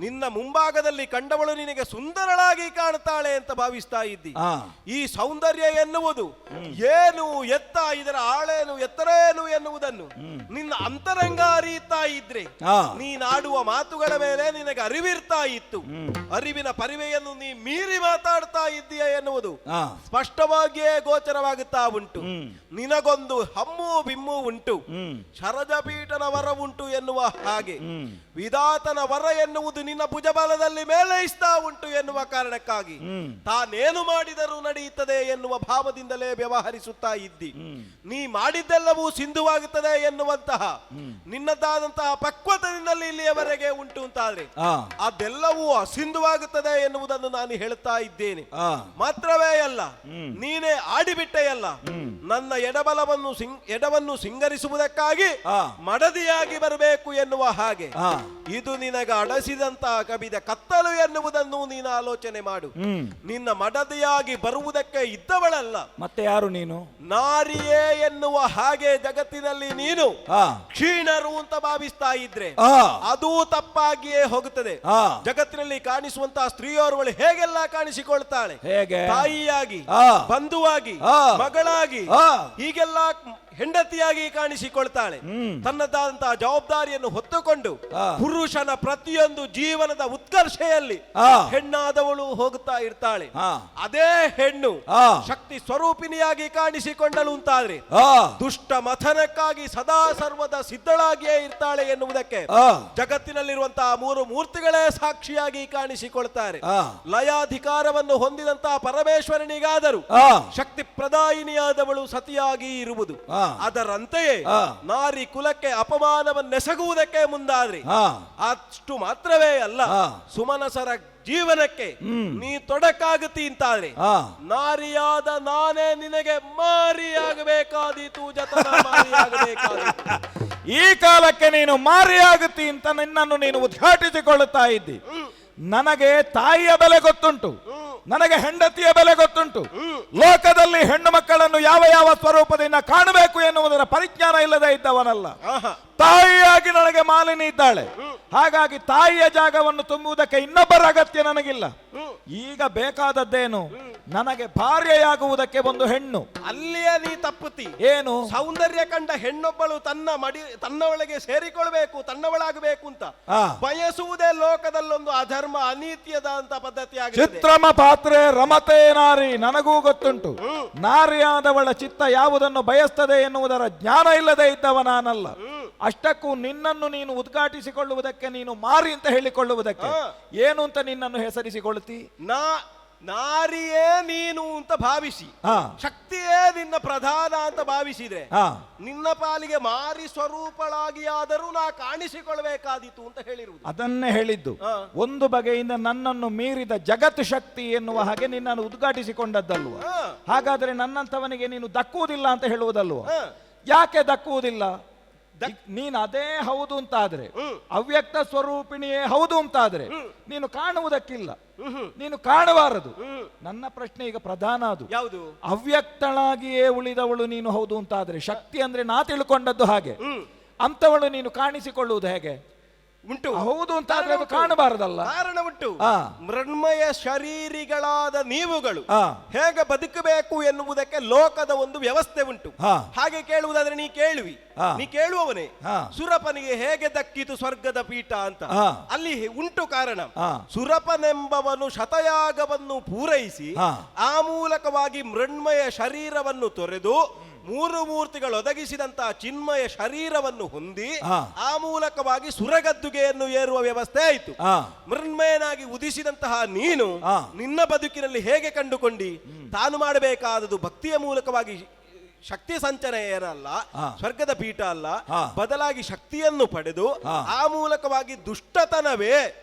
ನಿನ್ನ ಮುಂಭಾಗದಲ್ಲಿ ಕಂಡವಳು ನಿನಗೆ ಸುಂದರಳಾಗಿ ಕಾಣುತ್ತಾಳೆ ಅಂತ ಭಾವಿಸ್ತಾ ಇದ್ದಿ. ಈ ಸೌಂದರ್ಯ ಎನ್ನುವುದು ಏನು, ಎತ್ತ, ಇದರ ಆಳೇನು, ಎತ್ತರ ಏನು ಎನ್ನುವುದನ್ನು ನಿನ್ನ ಅಂತರಂಗ ಅರಿಯುತ್ತಾ ಇದ್ರೆ ನೀನಾಡುವ ಮಾತುಗಳ ಮೇಲೆ ನಿನಗೆ ಅರಿವಿರ್ತಾ ಇತ್ತು. ಅರಿವಿನ ಪರಿವೆಯನ್ನು ನೀ ಮೀರಿ ಮಾತಾಡ್ತಾ ಇದ್ದೀಯ ಎನ್ನುವುದು ಸ್ಪಷ್ಟವಾಗಿಯೇ ಗೋಚರವಾಗುತ್ತಾ ಉಂಟು. ನಿನಗೊಂದು ಹಮ್ಮು ಬಿಮ್ಮು ಉಂಟು. ಶರ ವರಜಪೀಠನ ವರ ಉಂಟು ಎನ್ನುವ ಹಾಗೆ ವಿಧಾತನ ವರ ಎನ್ನುವುದು ನಿನ್ನ ಭುಜಬಲದಲ್ಲಿ ಮೇಲೈಸ್ತಾ ಉಂಟು ಎನ್ನುವ ಕಾರಣಕ್ಕಾಗಿ ತಾನೇನು ಮಾಡಿದರೂ ನಡೆಯುತ್ತದೆ ಎನ್ನುವ ಭಾವದಿಂದಲೇ ವ್ಯವಹರಿಸುತ್ತಾ ಇದ್ದಿ. ನೀ ಮಾಡಿದ್ದೆಲ್ಲವೂ ಸಿಂಧುವಾಗುತ್ತದೆ ಎನ್ನುವಂತಹ ನಿನ್ನದಾದಂತಹ ಪಕ್ವತೆ ನಿನ್ನಲ್ಲಿ ಇಲ್ಲಿಯವರೆಗೆ ಉಂಟು ಅಂತಾದ್ರೆ ಅದೆಲ್ಲವೂ ಅಸಿಂಧುವಾಗುತ್ತದೆ ಎನ್ನುವುದನ್ನು ನಾನು ಹೇಳುತ್ತಾ ಇದ್ದೇನೆ. ಮಾತ್ರವೇ ಅಲ್ಲ, ನೀನೇ ಆಡಿಬಿಟ್ಟೆಯಲ್ಲ. ನನ್ನ ಎಡವನ್ನು ಸಿಂಗರಿಸುವುದಕ್ಕಾಗಿ ಮಡದಿಯಾಗಿ ಬರಬೇಕು ಎನ್ನುವ ಹಾಗೆ ಇದು ನಿನಗ ಅಡಸಿದಂತಹ ಕಬಿದ ಕತ್ತಲು ಎನ್ನುವುದನ್ನು ನೀನು ಆಲೋಚನೆ ಮಾಡು. ನಿನ್ನ ಮಡದಿಯಾಗಿ ಬರುವುದಕ್ಕೆ ಇದ್ದವಳಲ್ಲ, ಮತ್ತೆ ಯಾರು ನೀನು? ನಾರಿಯೇ ಎನ್ನುವ ಹಾಗೆ ಜಗತ್ತಿನಲ್ಲಿ ನೀನು ಕ್ಷೀಣರು ಅಂತ ಭಾವಿಸ್ತಾ ಇದ್ರೆ ಅದು ತಪ್ಪಾಗಿಯೇ ಹೋಗುತ್ತದೆ. ಜಗತ್ತಿನಲ್ಲಿ ಕಾಣಿಸುವಂತಹ ಸ್ತ್ರೀಯೋರ್ವಳು ಹೇಗೆಲ್ಲ ಕಾಣಿಸಿಕೊಳ್ತಾಳೆ, ತಾಯಿಯಾಗಿ, ಬಂಧುವಾಗಿ, ಮಗಳಾಗಿ, ಹೀಗೆಲ್ಲ ಹೆಂಡತಿಯಾಗಿ ಕಾಣಿಸಿಕೊಳ್ತಾಳೆ. ತನ್ನದಾದಂತಹ ಜವಾಬ್ದಾರಿಯನ್ನು ಹೊತ್ತುಕೊಂಡು ಪುರುಷನ ಪ್ರತಿಯೊಂದು ಜೀವನದ ಉತ್ಕರ್ಷೆಯಲ್ಲಿ ಹೆಣ್ಣಾದವಳು ಹೋಗುತ್ತಾ ಇರ್ತಾಳೆ. ಅದೇ ಹೆಣ್ಣು ಶಕ್ತಿ ಸ್ವರೂಪಿಣಿಯಾಗಿ ಕಾಣಿಸಿಕೊಂಡಳು ಅಂತಾದ್ರೆ ದುಷ್ಟ ಮಥನಕ್ಕಾಗಿ ಸದಾ ಸರ್ವದ ಸಿದ್ಧಳಾಗಿಯೇ ಇರ್ತಾಳೆ ಎನ್ನುವುದಕ್ಕೆ ಜಗತ್ತಿನಲ್ಲಿರುವಂತಹ ಮೂರು ಮೂರ್ತಿಗಳೇ ಸಾಕ್ಷಿಯಾಗಿ ಕಾಣಿಸಿಕೊಳ್ತಾರೆ. ಲಯಾಧಿಕಾರವನ್ನು ಹೊಂದಿದಂತಹ ಪರಮೇಶ್ವರನಿಗಾದರೂ ಶಕ್ತಿ ಪ್ರದಾಯಿನಿಯಾದವಳು ಸತಿಯಾಗಿ ಇರುವುದು. ಅದರಂತೆಯೇ ನಾರಿ ಕುಲಕ್ಕೆ ಅಪಮಾನವನ್ನೆಸಗುವುದಕ್ಕೆ ಮುಂದಾದ್ರಿ. ಅಷ್ಟು ಮಾತ್ರವೇ ಅಲ್ಲ, ಸುಮನಸರ ಜೀವನಕ್ಕೆ ನೀ ತೊಡಕಾಗುತ್ತಿ ಅಂತಾದ್ರೆ ನಾರಿಯಾದ ನಾನೇ ನಿನಗೆ ಮಾರಿಯಾಗಬೇಕಾದೀತು, ಜತನ ಮಾರಿಯಾಗಬೇಕಾದೀತು. ಈ ಕಾಲಕ್ಕೆ ನೀನು ಮಾರಿಯಾಗುತ್ತಿ ಅಂತ ನಿನ್ನನ್ನು ನೀನು ಉದ್ಘಾಟಿಸಿಕೊಳ್ಳುತ್ತಾ ಇದ್ದಿ. ನನಗೆ ತಾಯಿಯ ಬೆಲೆ ಗೊತ್ತುಂಟು, ನನಗೆ ಹೆಂಡತಿಯ ಬೆಲೆ ಗೊತ್ತುಂಟು. ಲೋಕದಲ್ಲಿ ಹೆಣ್ಣು ಮಕ್ಕಳನ್ನು ಯಾವ ಯಾವ ಸ್ವರೂಪದಿಂದ ಕಾಣಬೇಕು ಎನ್ನುವುದರ ಪರಿಜ್ಞಾನ ಇಲ್ಲದೆ ಇದ್ದವನಲ್ಲ. ತಾಯಿಯಾಗಿ ನನಗೆ ಮಾಲಿನಿ ಇದ್ದಾಳೆ. ಹಾಗಾಗಿ ತಾಯಿಯ ಜಾಗವನ್ನು ತುಂಬುವುದಕ್ಕೆ ಇನ್ನೊಬ್ಬರ ಅಗತ್ಯ ನನಗಿಲ್ಲ. ಈಗ ಬೇಕಾದದ್ದೇನು? ನನಗೆ ಭಾರ್ಯೆಯಾಗುವುದಕ್ಕೆ ಒಂದು ಹೆಣ್ಣು. ಅಲ್ಲಿಯೇ ನೀ ತಪ್ಪುತ್ತಿ. ಏನು? ಸೌಂದರ್ಯ ಕಂಡ ಹೆಣ್ಣೊಬ್ಬಳು ತನ್ನೊಳಗೆ ಸೇರಿಕೊಳ್ಬೇಕು, ತನ್ನವಳಾಗಬೇಕು ಅಂತ ಬಯಸುವುದೇ ಲೋಕದಲ್ಲೊಂದು ಅಧರ್ಮ, ಅನೀತಿಯದ ಅಂತ ಪದ್ಧತಿ ಆಗಿದೆ. ಚಿತ್ರಮ ಪಾತ್ರೆ ರಮತೆ ನಾರಿ. ನನಗೂ ಗೊತ್ತುಂಟು, ನಾರಿಯಾದವಳ ಚಿತ್ತ ಯಾವುದನ್ನು ಬಯಸ್ತದೆ ಎನ್ನುವುದರ ಜ್ಞಾನ ಇಲ್ಲದೆ ಇದ್ದವ ನಾನಲ್ಲ. ಅಷ್ಟಕ್ಕೂ ನಿನ್ನನ್ನು ನೀನು ಉದ್ಘಾಟಿಸಿಕೊಳ್ಳುವುದಕ್ಕೆ, ನೀನು ಮಾರಿ ಅಂತ ಹೇಳಿಕೊಳ್ಳುವುದಕ್ಕೆ ಏನು ಅಂತ ನಿನ್ನನ್ನು ಹೆಸರಿಸಿಕೊಳ್ಳುತ್ತಿ? ನಾರಿಯೇ ನೀನು ಅಂತ ಭಾವಿಸಿ, ಶಕ್ತಿಯೇ ನಿನ್ನ ಪ್ರಧಾನ ಅಂತ ಭಾವಿಸಿದ್ರೆ ನಿನ್ನ ಪಾಲಿಗೆ ಮಾರಿ ಸ್ವರೂಪಳಾಗಿ ಆದರೂ ನಾ ಕಾಣಿಸಿಕೊಳ್ಳಬೇಕಾದೀತು ಅಂತ ಹೇಳಿರುವುದು. ಅದನ್ನೇ ಹೇಳಿದ್ದು. ಒಂದು ಬಗೆಯಿಂದ ನನ್ನನ್ನು ಮೀರಿದ ಜಗತ್ ಶಕ್ತಿ ಎನ್ನುವ ಹಾಗೆ ನಿನ್ನನ್ನು ಉದ್ಘಾಟಿಸಿಕೊಂಡದ್ದಲ್ವ? ಹಾಗಾದ್ರೆ ನನ್ನಂಥವನಿಗೆ ನೀನು ದಕ್ಕುವುದಿಲ್ಲ ಅಂತ ಹೇಳುವುದಲ್ವ? ಯಾಕೆ ದಕ್ಕುವುದಿಲ್ಲ? ನೀನು ಅದೇ ಹೌದು ಅಂತಾದ್ರೆ, ಅವ್ಯಕ್ತ ಸ್ವರೂಪಿಣಿಯೇ ಹೌದು ಅಂತಾದ್ರೆ ನೀನು ಕಾಣುವುದಕ್ಕಿಲ್ಲ, ನೀನು ಕಾಣಬಾರದು. ನನ್ನ ಪ್ರಶ್ನೆ ಈಗ ಪ್ರಧಾನ ಅದು ಯಾವುದು? ಅವ್ಯಕ್ತಳಾಗಿಯೇ ಉಳಿದವಳು ನೀನು ಹೌದು ಅಂತಾದ್ರೆ, ಶಕ್ತಿ ಅಂದ್ರೆ ನಾ ತಿಳ್ಕೊಂಡದ್ದು ಹಾಗೆ, ಅಂತವಳು ನೀನು ಕಾಣಿಸಿಕೊಳ್ಳುವುದು ಹೇಗೆ? ಉಂಟು, ಹೌದು ಅಂತ ಅದು ಕಾಣಬಾರದಲ್ಲ? ಕಾರಣ ಉಂಟು. ಮೃಣ್ಮಯ ಶರೀರಿಗಳಾದ ನೀವುಗಳು ಹೇಗೆ ಬದುಕಬೇಕು ಎನ್ನುವುದಕ್ಕೆ ಲೋಕದ ಒಂದು ವ್ಯವಸ್ಥೆ ಉಂಟು. ಹಾಗೆ ಕೇಳುವುದಾದ್ರೆ ನೀ ಕೇಳುವವನೇ ಸುರಪನಿಗೆ ಹೇಗೆ ದಕ್ಕಿತು ಸ್ವರ್ಗದ ಪೀಠ ಅಂತ ಅಲ್ಲಿ ಉಂಟು ಕಾರಣ. ಸುರಪನೆಂಬವನು ಶತಯಾಗವನ್ನು ಪೂರೈಸಿ ಆ ಮೂಲಕವಾಗಿ ಮೃಣ್ಮಯ ಶರೀರವನ್ನು ತೊರೆದು ಮೂರು ಮೂರ್ತಿಗಳು ಒದಗಿಸಿದಂತಹ ಚಿನ್ಮಯ ಶರೀರವನ್ನು ಹೊಂದಿ ಆ ಮೂಲಕವಾಗಿ ಸುರಗದ್ದುಗೆಯನ್ನು ಏರುವ ವ್ಯವಸ್ಥೆ ಆಯಿತು. ಮೃಣ್ಮಯನಾಗಿ ಉದಿಸಿದಂತಹ ನೀನು ನಿನ್ನ ಬದುಕಿನಲ್ಲಿ ಹೇಗೆ ಕಂಡುಕೊಂಡಿ? ತಾನು ಮಾಡಬೇಕಾದದು ಭಕ್ತಿಯ ಮೂಲಕವಾಗಿ ಶಕ್ತಿ ಸಂಚನ ಏನಲ್ಲ, ಸ್ವರ್ಗದ ಪೀಠ ಅಲ್ಲ, ಬದಲಾಗಿ ಶಕ್ತಿಯನ್ನು ಪಡೆದು ಆ ಮೂಲಕವಾಗಿ ದುಷ್ಟತನವೇ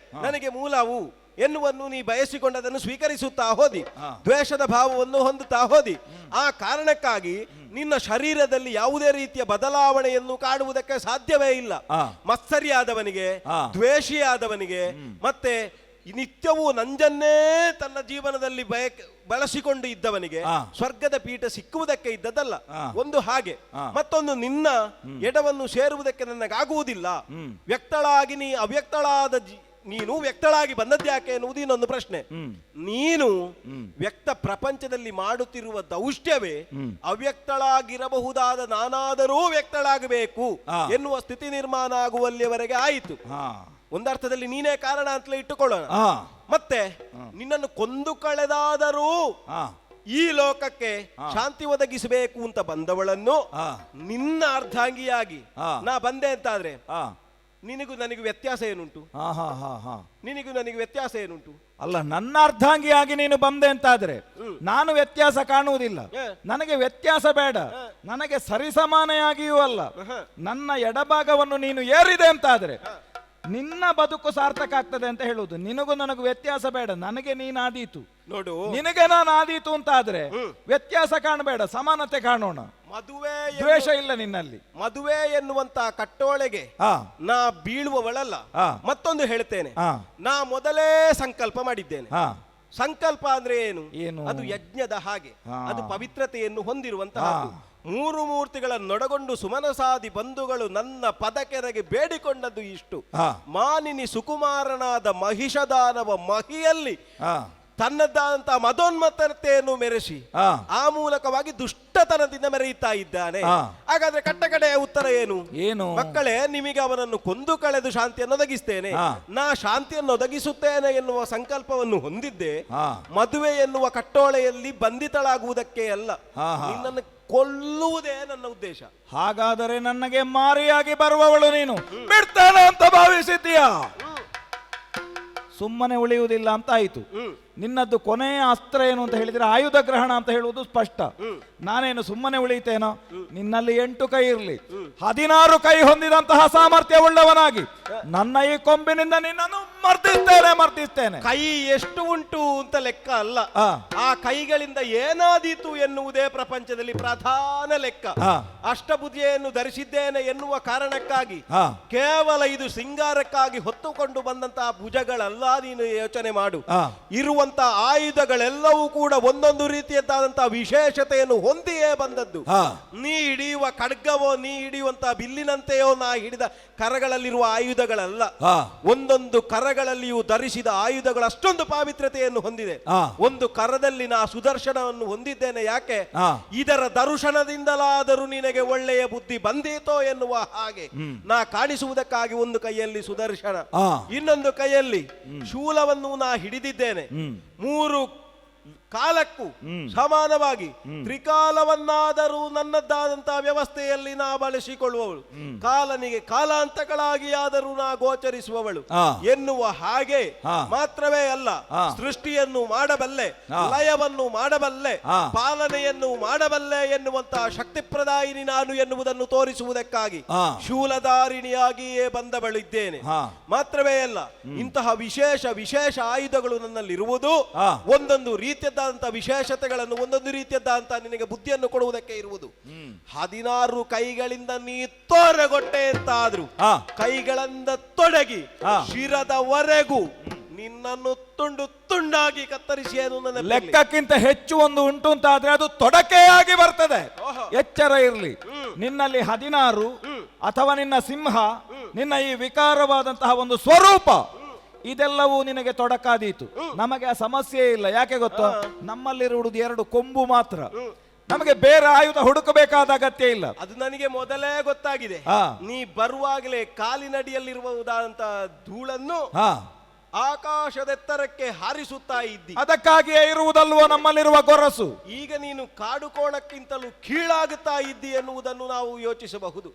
ನನಗೆ ಮೂಲವು ಎನ್ನುವನ್ನು ನೀ ಬಯಸಿಕೊಂಡದನ್ನು ಸ್ವೀಕರಿಸುತ್ತಾ ಹೋದಿ, ದ್ವೇಷದ ಭಾವವನ್ನು ಹೊಂದುತ್ತಾ ಹೋದಿ. ಆ ಕಾರಣಕ್ಕಾಗಿ ನಿನ್ನ ಶರೀರದಲ್ಲಿ ಯಾವುದೇ ರೀತಿಯ ಬದಲಾವಣೆಯನ್ನು ಕಾಣುವುದಕ್ಕೆ ಸಾಧ್ಯವೇ ಇಲ್ಲ. ಮತ್ಸರಿಯಾದವನಿಗೆ, ದ್ವೇಷಿಯಾದವನಿಗೆ, ಮತ್ತೆ ನಿತ್ಯವೂ ನಂಜನ್ನೇ ತನ್ನ ಜೀವನದಲ್ಲಿ ಬಳಸಿಕೊಂಡು ಇದ್ದವನಿಗೆ ಸ್ವರ್ಗದ ಪೀಠ ಸಿಕ್ಕುವುದಕ್ಕೆ ಇದ್ದದಲ್ಲ. ಒಂದು ಹಾಗೆ, ಮತ್ತೊಂದು ನಿನ್ನ ಎಡವನ್ನು ಸೇರುವುದಕ್ಕೆ ನನಗಾಗುವುದಿಲ್ಲ. ವ್ಯಕ್ತಳಾಗಿ ನೀ ಅವ್ಯಕ್ತಳಾದ ನೀನು ವ್ಯಕ್ತಳಾಗಿ ಬಂದದ್ಯಾಕೆ ಎನ್ನುವುದು ಇನ್ನೊಂದು ಪ್ರಶ್ನೆ. ನೀನು ವ್ಯಕ್ತ ಪ್ರಪಂಚದಲ್ಲಿ ಮಾಡುತ್ತಿರುವ ದೌಷ್ಟ್ಯವೇ ಅವ್ಯಕ್ತಳಾಗಿರಬಹುದಾದ ನಾನಾದರೂ ವ್ಯಕ್ತಳಾಗಬೇಕು ಎನ್ನುವ ಸ್ಥಿತಿ ನಿರ್ಮಾಣ ಆಗುವಲ್ಲಿಯವರೆಗೆ ಆಯಿತು. ಒಂದರ್ಥದಲ್ಲಿ ನೀನೇ ಕಾರಣ ಅಂತಲೇ ಇಟ್ಟುಕೊಳ್ಳೋಣ. ಮತ್ತೆ ನಿನ್ನನ್ನು ಕೊಂದು ಕಳೆದಾದರೂ ಈ ಲೋಕಕ್ಕೆ ಶಾಂತಿ ಒದಗಿಸಬೇಕು ಅಂತ ಬಂದವಳನ್ನು ನಿನ್ನ ಅರ್ಧಾಂಗಿಯಾಗಿ ನಾ ಬಂದೆ ಅಂತಾದ್ರೆ ನಿನಗೂ ನನಗೂ ವ್ಯತ್ಯಾಸ ಏನುಂಟು? ನಿನಗೂ ನನಗೆ ವ್ಯತ್ಯಾಸ ಏನುಂಟು? ಅಲ್ಲ, ನನ್ನ ಅರ್ಧಾಂಗಿಯಾಗಿ ನೀನು ಬಂದೆ ಅಂತಾದ್ರೆ ನಾನು ವ್ಯತ್ಯಾಸ ಕಾಣುವುದಿಲ್ಲ. ನನಗೆ ವ್ಯತ್ಯಾಸ ಬೇಡ, ನನಗೆ ಸರಿಸಮಾನೆಯಾಗಿಯೂ ಅಲ್ಲ. ನನ್ನ ಎಡಭಾಗವನ್ನು ನೀನು ಏರಿದೆ ಅಂತಾದ್ರೆ ನಿನ್ನ ಬದುಕು ಸಾರ್ಥಕ ಆಗ್ತದೆ ಅಂತ ಹೇಳುವುದು. ನಿನಗೂ ನನಗೂ ವ್ಯತ್ಯಾಸ ಬೇಡ, ನನಗೆ ನೀನಾದೀತು ನೋಡು, ನಿನಗೆ ನಾನು ಆದೀತು ಅಂತ ಆದ್ರೆ ವ್ಯತ್ಯಾಸ ಕಾಣಬೇಡ, ಸಮಾನತೆ ಕಾಣೋಣ. ಮದುವೆ ದ್ವೇಷ ಇಲ್ಲ ನಿನ್ನಲ್ಲಿ. ಮದುವೆ ಎನ್ನುವಂತ ಕಟ್ಟೋಳೆಗೆ ನಾ ಬೀಳುವವಳಲ್ಲ. ಮತ್ತೊಂದು ಹೇಳ್ತೇನೆ, ನಾ ಮೊದಲೇ ಸಂಕಲ್ಪ ಮಾಡಿದ್ದೇನೆ. ಸಂಕಲ್ಪ ಅಂದ್ರೆ ಏನು? ಅದು ಯಜ್ಞದ ಹಾಗೆ, ಅದು ಪವಿತ್ರತೆಯನ್ನು ಹೊಂದಿರುವಂತಹ 3 ಮೂರ್ತಿಗಳನ್ನೊಡಗೊಂಡು ಸುಮನಸಾದಿ ಬಂಧುಗಳು ನನ್ನ ಪದಕೆರೆಗೆ ಬೇಡಿಕೊಂಡದ್ದು ಇಷ್ಟು: ಮಾನಿನಿ ಸುಕುಮಾರನಾದ ಮಹಿಷದಾನವ ಮಹಿಯಲ್ಲಿ ತನ್ನದಾದಂತಹ ಮದೋನ್ಮತ್ತತೆಯನ್ನು ಮೆರೆಸಿ ಆ ಮೂಲಕವಾಗಿ ದುಷ್ಟತನದಿಂದ ಮೆರೆಯುತ್ತಾ ಇದ್ದಾನೆ. ಹಾಗಾದ್ರೆ ಕಟ್ಟಕಡೆಯ ಉತ್ತರ ಏನು? ಮಕ್ಕಳೇ, ನಿಮಗೆ ಅವನನ್ನು ಕೊಂದು ಕಳೆದು ಶಾಂತಿಯನ್ನು ಒದಗಿಸ್ತೇನೆ, ನಾ ಶಾಂತಿಯನ್ನು ಒದಗಿಸುತ್ತೇನೆ ಎನ್ನುವ ಸಂಕಲ್ಪವನ್ನು ಹೊಂದಿದ್ದೆ. ಮದುವೆ ಎನ್ನುವ ಕಟ್ಟೋಳೆಯಲ್ಲಿ ಬಂಧಿತಳಾಗುವುದಕ್ಕೆ ಅಲ್ಲ, ನಿನ್ನನ್ನು ಕೊಲ್ಲುವುದೇ ನನ್ನ ಉದ್ದೇಶ. ಹಾಗಾದರೆ ನನಗೆ ಮಾರಿಯಾಗಿ ಬರುವವಳು ನೀನು ಬಿಡ್ತಾನೆ ಅಂತ ಭಾವಿಸಿದ್ದೀಯಾ? ಸುಮ್ಮನೆ ಉಳಿಯುವುದಿಲ್ಲ ಅಂತ ಆಯಿತು. ನಿನ್ನದ್ದು ಕೊನೆಯ ಅಸ್ತ್ರ ಏನು ಅಂತ ಹೇಳಿದ್ರೆ ಆಯುಧ ಗ್ರಹಣ ಅಂತ ಹೇಳುವುದು ಸ್ಪಷ್ಟ. ನಾನೇನು ಸುಮ್ಮನೆ ಉಳಿತೇನೋ? ನಿನ್ನಲ್ಲಿ 8 ಕೈ ಇರಲಿ, 16 ಕೈ ಹೊಂದಿದಂತಹ ಸಾಮರ್ಥ್ಯವುಳ್ಳವನಾಗಿ ನನ್ನ ಈ ಕೊಂಬಿನಿಂದ ನಿನ್ನನ್ನು ಮರ್ದಿಸ್ತೇನೆ. ಕೈ ಎಷ್ಟು ಉಂಟು ಅಂತ ಲೆಕ್ಕ ಅಲ್ಲ, ಆ ಕೈಗಳಿಂದ ಏನಾದೀತು ಎನ್ನುವುದೇ ಪ್ರಪಂಚದಲ್ಲಿ ಪ್ರಧಾನ ಲೆಕ್ಕ. ಅಷ್ಟಬುದ್ಧಿಯನ್ನು ಧರಿಸಿದ್ದೇನೆ ಎನ್ನುವ ಕಾರಣಕ್ಕಾಗಿ ಕೇವಲ ಇದು ಸಿಂಗಾರಕ್ಕಾಗಿ ಹೊತ್ತುಕೊಂಡು ಬಂದಂತಹ ಭುಜಗಳಲ್ಲ. ನೀನು ಯೋಚನೆ ಮಾಡು, ಇರುವಂತಹ ಆಯುಧಗಳೆಲ್ಲವೂ ಕೂಡ ಒಂದೊಂದು ರೀತಿಯದ್ದಾದಂತಹ ವಿಶೇಷತೆಯನ್ನು ಹೊಂದಿಯೇ ಬಂದದ್ದು. ನೀ ಹಿಡಿಯುವ ಖಡ್ಗವೋ, ನೀ ಹಿಡಿಯುವಂತಹ ಬಿಲ್ಲಿನಂತೆಯೋ ನಾ ಹಿಡಿದ ಕರಗಳಲ್ಲಿರುವ ಆಯುಧಗಳಲ್ಲ. ಒಂದೊಂದು ಕರಗಳಲ್ಲಿಯೂ ಧರಿಸಿದ ಆಯುಧಗಳು ಅಷ್ಟೊಂದು ಪಾವಿತ್ರತೆಯನ್ನು ಹೊಂದಿದೆ. ಒಂದು ಕರದಲ್ಲಿ ನಾ ಸುದರ್ಶನವನ್ನು ಹೊಂದಿದ್ದೇನೆ. ಯಾಕೆ? ಇದರ ದರ್ಶನದಿಂದಲಾದರೂ ನಿನಗೆ ಒಳ್ಳೆಯ ಬುದ್ಧಿ ಬಂದೀತೋ ಎನ್ನುವ ಹಾಗೆ ನಾ ಕಾಣಿಸುವುದಕ್ಕಾಗಿ ಒಂದು ಕೈಯಲ್ಲಿ ಸುದರ್ಶನ, ಇನ್ನೊಂದು ಕೈಯಲ್ಲಿ ಶೂಲವನ್ನು ನಾ ಹಿಡಿದಿದ್ದೇನೆ. 3 ಕಾಲಕ್ಕೂ ಸಮಾನವಾಗಿ ತ್ರಿಕಾಲವನ್ನಾದರೂ ನನ್ನದ್ದಾದಂತಹ ವ್ಯವಸ್ಥೆಯಲ್ಲಿ ನಾ ಬಳಸಿಕೊಳ್ಳುವವಳು, ಕಾಲನಿಗೆ ಕಾಲಾಂತಗಳಾಗಿ ಆದರೂ ನಾ ಗೋಚರಿಸುವವಳು ಎನ್ನುವ ಹಾಗೆ ಮಾತ್ರವೇ ಅಲ್ಲ, ಸೃಷ್ಟಿಯನ್ನು ಮಾಡಬಲ್ಲೆ, ಲಯವನ್ನು ಮಾಡಬಲ್ಲೆ, ಪಾಲನೆಯನ್ನು ಮಾಡಬಲ್ಲೆ ಎನ್ನುವಂತಹ ಶಕ್ತಿಪ್ರದಾಯಿನಿ ನಾನು ಎನ್ನುವುದನ್ನು ತೋರಿಸುವುದಕ್ಕಾಗಿ ಶೂಲಧಾರಿಣಿಯಾಗಿಯೇ ಬಂದವಳಿದ್ದೇನೆ. ಮಾತ್ರವೇ ಅಲ್ಲ, ಇಂತಹ ವಿಶೇಷ ಆಯುಧಗಳು ನನ್ನಲ್ಲಿರುವುದು ಒಂದೊಂದು ರೀತಿಯ ವಿಶೇಷತೆಗಳನ್ನು, ಒಂದೊಂದು ರೀತಿಯದ್ದಂತ ನಿನಗೆ ಬುದ್ಧಿಯನ್ನು ಕೊಡುವುದಕ್ಕೆ ಇರುವುದು. 16 ಕೈಗಳಿಂದ ನೀ ತೋರಗೊಟ್ಟೆ ಅಂತಾದ್ರು ಕೈಗಳಿಂದ ತೊಡಗಿ ಶಿರದವರೆಗೂ ನಿನ್ನನ್ನು ತುಂಡು ತುಂಡಾಗಿ ಕತ್ತರಿಸಿ ಲೆಕ್ಕಕ್ಕಿಂತ ಹೆಚ್ಚು ಒಂದು ಉಂಟು ಅಂತ ಆದ್ರೆ ಅದು ತೊಡಕೆಯಾಗಿ ಬರ್ತದೆ. ಎಚ್ಚರ ಇರಲಿ. ನಿನ್ನಲ್ಲಿ 16 ಅಥವಾ ನಿನ್ನ ಸಿಂಹ, ನಿನ್ನ ಈ ವಿಕಾರವಾದಂತಹ ಒಂದು ಸ್ವರೂಪ, ಇದೆಲ್ಲವೂ ನಿನಗೆ ತೊಡಕಾದೀತು. ನಮಗೆ ಆ ಸಮಸ್ಯೆ ಇಲ್ಲ. ಯಾಕೆ ಗೊತ್ತೋ? ನಮ್ಮಲ್ಲಿರುವುದು 2 ಕೊಂಬು ಮಾತ್ರ. ನಮಗೆ ಬೇರೆ ಆಯುಧ ಹುಡುಕಬೇಕಾದ ಅಗತ್ಯ ಇಲ್ಲ. ಅದು ನನಗೆ ಮೊದಲೇ ಗೊತ್ತಾಗಿದೆ. ನೀ ಬರುವಾಗಲೇ ಕಾಲಿನಡಿಯಲ್ಲಿರುವುದಾದಂತ ಧೂಳನ್ನು ಆಕಾಶದೆತ್ತರಕ್ಕೆ ಹಾರಿಸುತ್ತಾ ಇದ್ದಿ. ಅದಕ್ಕಾಗಿಯೇ ಇರುವುದಲ್ವೋ ನಮ್ಮಲ್ಲಿರುವ ಗೊರಸು. ಈಗ ನೀನು ಕಾಡು ಕೋಣಕ್ಕಿಂತಲೂ ಕೀಳಾಗುತ್ತಾ ಇದ್ದಿ ಎನ್ನುವುದನ್ನು ನಾವು ಯೋಚಿಸಬಹುದು.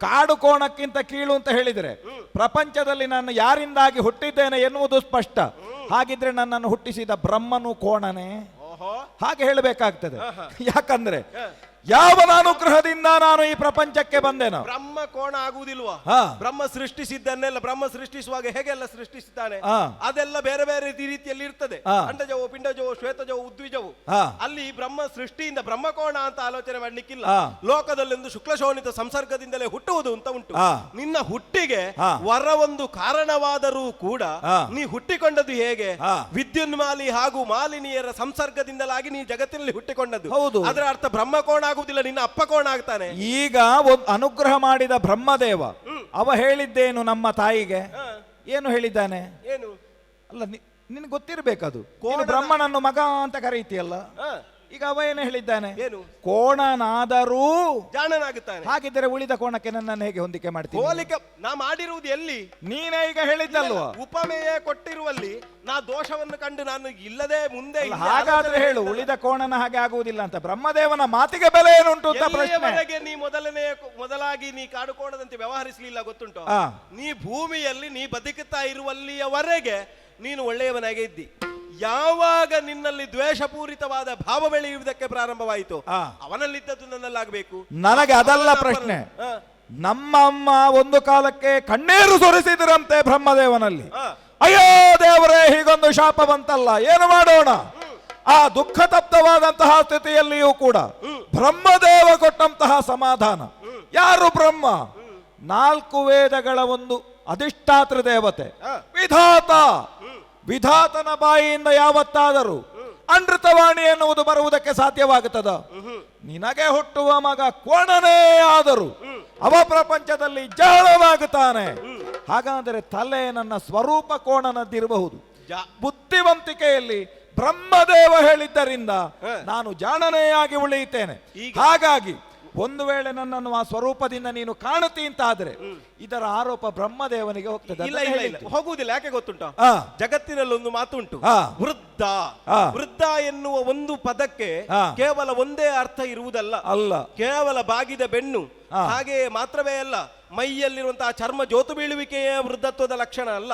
ಕಾಡು ಕೋಣಕ್ಕಿಂತ ಕೀಳು ಅಂತ ಹೇಳಿದರೆ ಪ್ರಪಂಚದಲ್ಲಿ ನಾನು ಯಾರಿಂದಾಗಿ ಹುಟ್ಟಿದ್ದೇನೆ ಎನ್ನುವುದು ಸ್ಪಷ್ಟ. ಹಾಗಿದ್ರೆ ನನ್ನನ್ನು ಹುಟ್ಟಿಸಿದ ಬ್ರಹ್ಮನು ಕೋಣನೆ ಹಾಗೆ ಹೇಳಬೇಕಾಗ್ತದೆ. ಯಾಕಂದ್ರೆ ಯಾವನ ಅನುಗ್ರಹದಿಂದ ನಾನು ಈ ಪ್ರಪಂಚಕ್ಕೆ ಬಂದೆನೋ. ಬ್ರಹ್ಮ ಕೋಣ ಆಗುವುದಿಲ್ವಾ? ಬ್ರಹ್ಮ ಸೃಷ್ಟಿಸಿದ್ದನ್ನೆಲ್ಲ ಬ್ರಹ್ಮ ಸೃಷ್ಟಿಸುವಾಗ ಹೇಗೆಲ್ಲ ಸೃಷ್ಟಿಸಿದ್ದಾನೆ ಅದೆಲ್ಲ ಬೇರೆ ಬೇರೆ ರೀತಿಯಲ್ಲಿ ಇರ್ತದೆ. ಅಂಡಜವು, ಪಿಂಡಜವು, ಶ್ವೇತಜವು, ಉದ್ವಿಜವು. ಅಲ್ಲಿ ಬ್ರಹ್ಮ ಸೃಷ್ಟಿಯಿಂದ ಬ್ರಹ್ಮಕೋಣ ಅಂತ ಆಲೋಚನೆ ಮಾಡ್ಲಿಕ್ಕಿಲ್ಲ. ಲೋಕದಲ್ಲಿ ಒಂದು ಶುಕ್ಲಶೋಣಿತ ಸಂಸರ್ಗದಿಂದಲೇ ಹುಟ್ಟುವುದು ಅಂತ ಉಂಟು. ನಿನ್ನ ಹುಟ್ಟಿಗೆ ವರ ಒಂದು ಕಾರಣವಾದರೂ ಕೂಡ ನೀ ಹುಟ್ಟಿಕೊಂಡದ್ದು ಹೇಗೆ? ವಿದ್ಯುನ್ಮಾಲಿ ಹಾಗೂ ಮಾಲಿನಿಯರ ಸಂಸರ್ಗದಿಂದಲಾಗಿ ನೀ ಜಗತ್ತಿನಲ್ಲಿ ಹುಟ್ಟಿಕೊಂಡದ್ದು. ಅದರ ಅರ್ಥ ಬ್ರಹ್ಮಕೋಣ ಆಗುವುದಿಲ್ಲ, ನಿನ್ನ ಅಪ್ಪ ಕೋಣ ಆಗ್ತಾನೆ. ಈಗ ಅನುಗ್ರಹ ಮಾಡಿದ ಬ್ರಹ್ಮದೇವ ಅವ ಹೇಳಿದ್ದೇನು ನಮ್ಮ ತಾಯಿಗೆ? ಏನು ಹೇಳಿದ್ದಾನೆ? ಏನು? ಅಲ್ಲ, ನಿನಗೆ ಗೊತ್ತಿರ್ಬೇಕದು. ಬ್ರಹ್ಮನನ್ನು ಮಗ ಅಂತ ಕರೀತಿಯಲ್ಲ, ಈಗ ಅವ ಏನು ಹೇಳಿದ್ದಾನೆ? ಏನು? ಕೋಣನಾದರೂ ಜಾಣನಾಗುತ್ತಾನೆ. ಹಾಗಿದ್ದರೆ ಉಳಿದ ಕೋಣಕ್ಕೆ ನನ್ನನ್ನು ಹೇಗೆ ಹೊಂದಿಕೆ ಮಾಡ್ತೀನಿ? ಹೋಲಿಕೆ ನಾ ಮಾಡಿರುವುದು ಎಲ್ಲಿ? ನೀನೇ ಈಗ ಹೇಳಿದ್ದಲ್ವಾ? ಉಪಮೇಯ ಕೊಟ್ಟಿರುವಲ್ಲಿ ನಾ ದೋಷವನ್ನು ಕಂಡು ನಾನು ಇಲ್ಲದೆ ಮುಂದೆ ಹಾಗಾದ್ರೆ ಹೇಳು, ಉಳಿದ ಕೋಣನ ಹಾಗೆ ಆಗುವುದಿಲ್ಲ ಅಂತ. ಬ್ರಹ್ಮದೇವನ ಮಾತಿಗೆ ಬೆಲೆ ಏನುಂಟು ಅಂತ ಪ್ರಶ್ನೆ. ನೀ ಮೊದಲಾಗಿ ನೀ ಕಾಡು ಕೋಣದಂತೆ ವ್ಯವಹರಿಸಲಿಲ್ಲ ಗೊತ್ತುಂಟು. ನೀ ಭೂಮಿಯಲ್ಲಿ ನೀ ಬದುಕುತ್ತಾ ಇರುವಲ್ಲಿಯವರೆಗೆ ನೀನು ಒಳ್ಳೆಯವನಾಗೆ ಇದ್ದಿ. ಯಾವಾಗ ನಿನ್ನಲ್ಲಿ ದ್ವೇಷಪೂರಿತವಾದ ಭಾವ ಬೆಳೆಯುವುದಕ್ಕೆ ಪ್ರಾರಂಭವಾಯಿತು, ಅವನಲ್ಲಿದ್ದದ್ದು ನನ್ನಲ್ಲಾಗಬೇಕು. ನನಗೆ ಅದಲ್ಲ ಪ್ರಶ್ನೆ. ನಮ್ಮ ಅಮ್ಮ ಒಂದು ಕಾಲಕ್ಕೆ ಕಣ್ಣೀರು ಸುರಿಸಿದ್ರಂತೆ ಬ್ರಹ್ಮದೇವನಲ್ಲಿ. ಅಯ್ಯೋ ದೇವರೇ, ಹೀಗೊಂದು ಶಾಪ ಬಂತಲ್ಲ, ಏನು ಮಾಡೋಣ? ಆ ದುಃಖ ತಪ್ತವಾದಂತಹ ಸ್ಥಿತಿಯಲ್ಲಿಯೂ ಕೂಡ ಬ್ರಹ್ಮದೇವ ಕೊಟ್ಟಂತಹ ಸಮಾಧಾನ. ಯಾರು ಬ್ರಹ್ಮ? 4 ವೇದಗಳ ಒಂದು ಅಧಿಷ್ಠಾತೃ ದೇವತೆ ವಿಧಾತ. ವಿಧಾತನ ಬಾಯಿಯಿಂದ ಯಾವತ್ತಾದರೂ ಅಮೃತವಾಣಿ ಎನ್ನುವುದು ಬರುವುದಕ್ಕೆ ಸಾಧ್ಯವಾಗುತ್ತದ? ನಿನಗೆ ಹುಟ್ಟುವ ಮಗ ಕೋಣನೇ ಆದರೂ ಅವ ಪ್ರಪಂಚದಲ್ಲಿ ಜಾಳವಾಗುತ್ತಾನೆ. ಹಾಗಾದರೆ ತಲೆ ನನ್ನ ಸ್ವರೂಪ ಕೋಣನದ್ದಿರಬಹುದು. ಬುದ್ಧಿವಂತಿಕೆಯಲ್ಲಿ ಬ್ರಹ್ಮದೇವ ಹೇಳಿದ್ದರಿಂದ ನಾನು ಜಾಣನೇ ಆಗಿ ಉಳಿಯುತ್ತೇನೆ. ಹಾಗಾಗಿ ಒಂದು ವೇಳೆ ನನ್ನನ್ನು ಆ ಸ್ವರೂಪದಿಂದ ನೀನು ಕಾಣುತ್ತಿ ಅಂತಾದ್ರೆ ಇದರ ಆರೋಪ ಬ್ರಹ್ಮದೇವನಿಗೆ ಹೋಗ್ತದೆ. ಹೋಗುವುದಿಲ್ಲ. ಯಾಕೆ ಗೊತ್ತುಂಟು? ಜಗತ್ತಿನಲ್ಲಿ ಒಂದು ಮಾತುಂಟು, ವೃದ್ಧ. ವೃದ್ಧ ಎನ್ನುವ ಒಂದು ಪದಕ್ಕೆ ಕೇವಲ ಒಂದೇ ಅರ್ಥ ಇರುವುದಲ್ಲ. ಅಲ್ಲ, ಕೇವಲ ಬಾಗಿದ ಬೆನ್ನು ಹಾಗೆ ಮಾತ್ರವೇ ಅಲ್ಲ, ಮೈಯಲ್ಲಿರುವಂತಹ ಚರ್ಮ ಜೋತು ಬೀಳುವಿಕೆಯೇ ವೃದ್ಧತ್ವದ ಲಕ್ಷಣ ಅಲ್ಲ.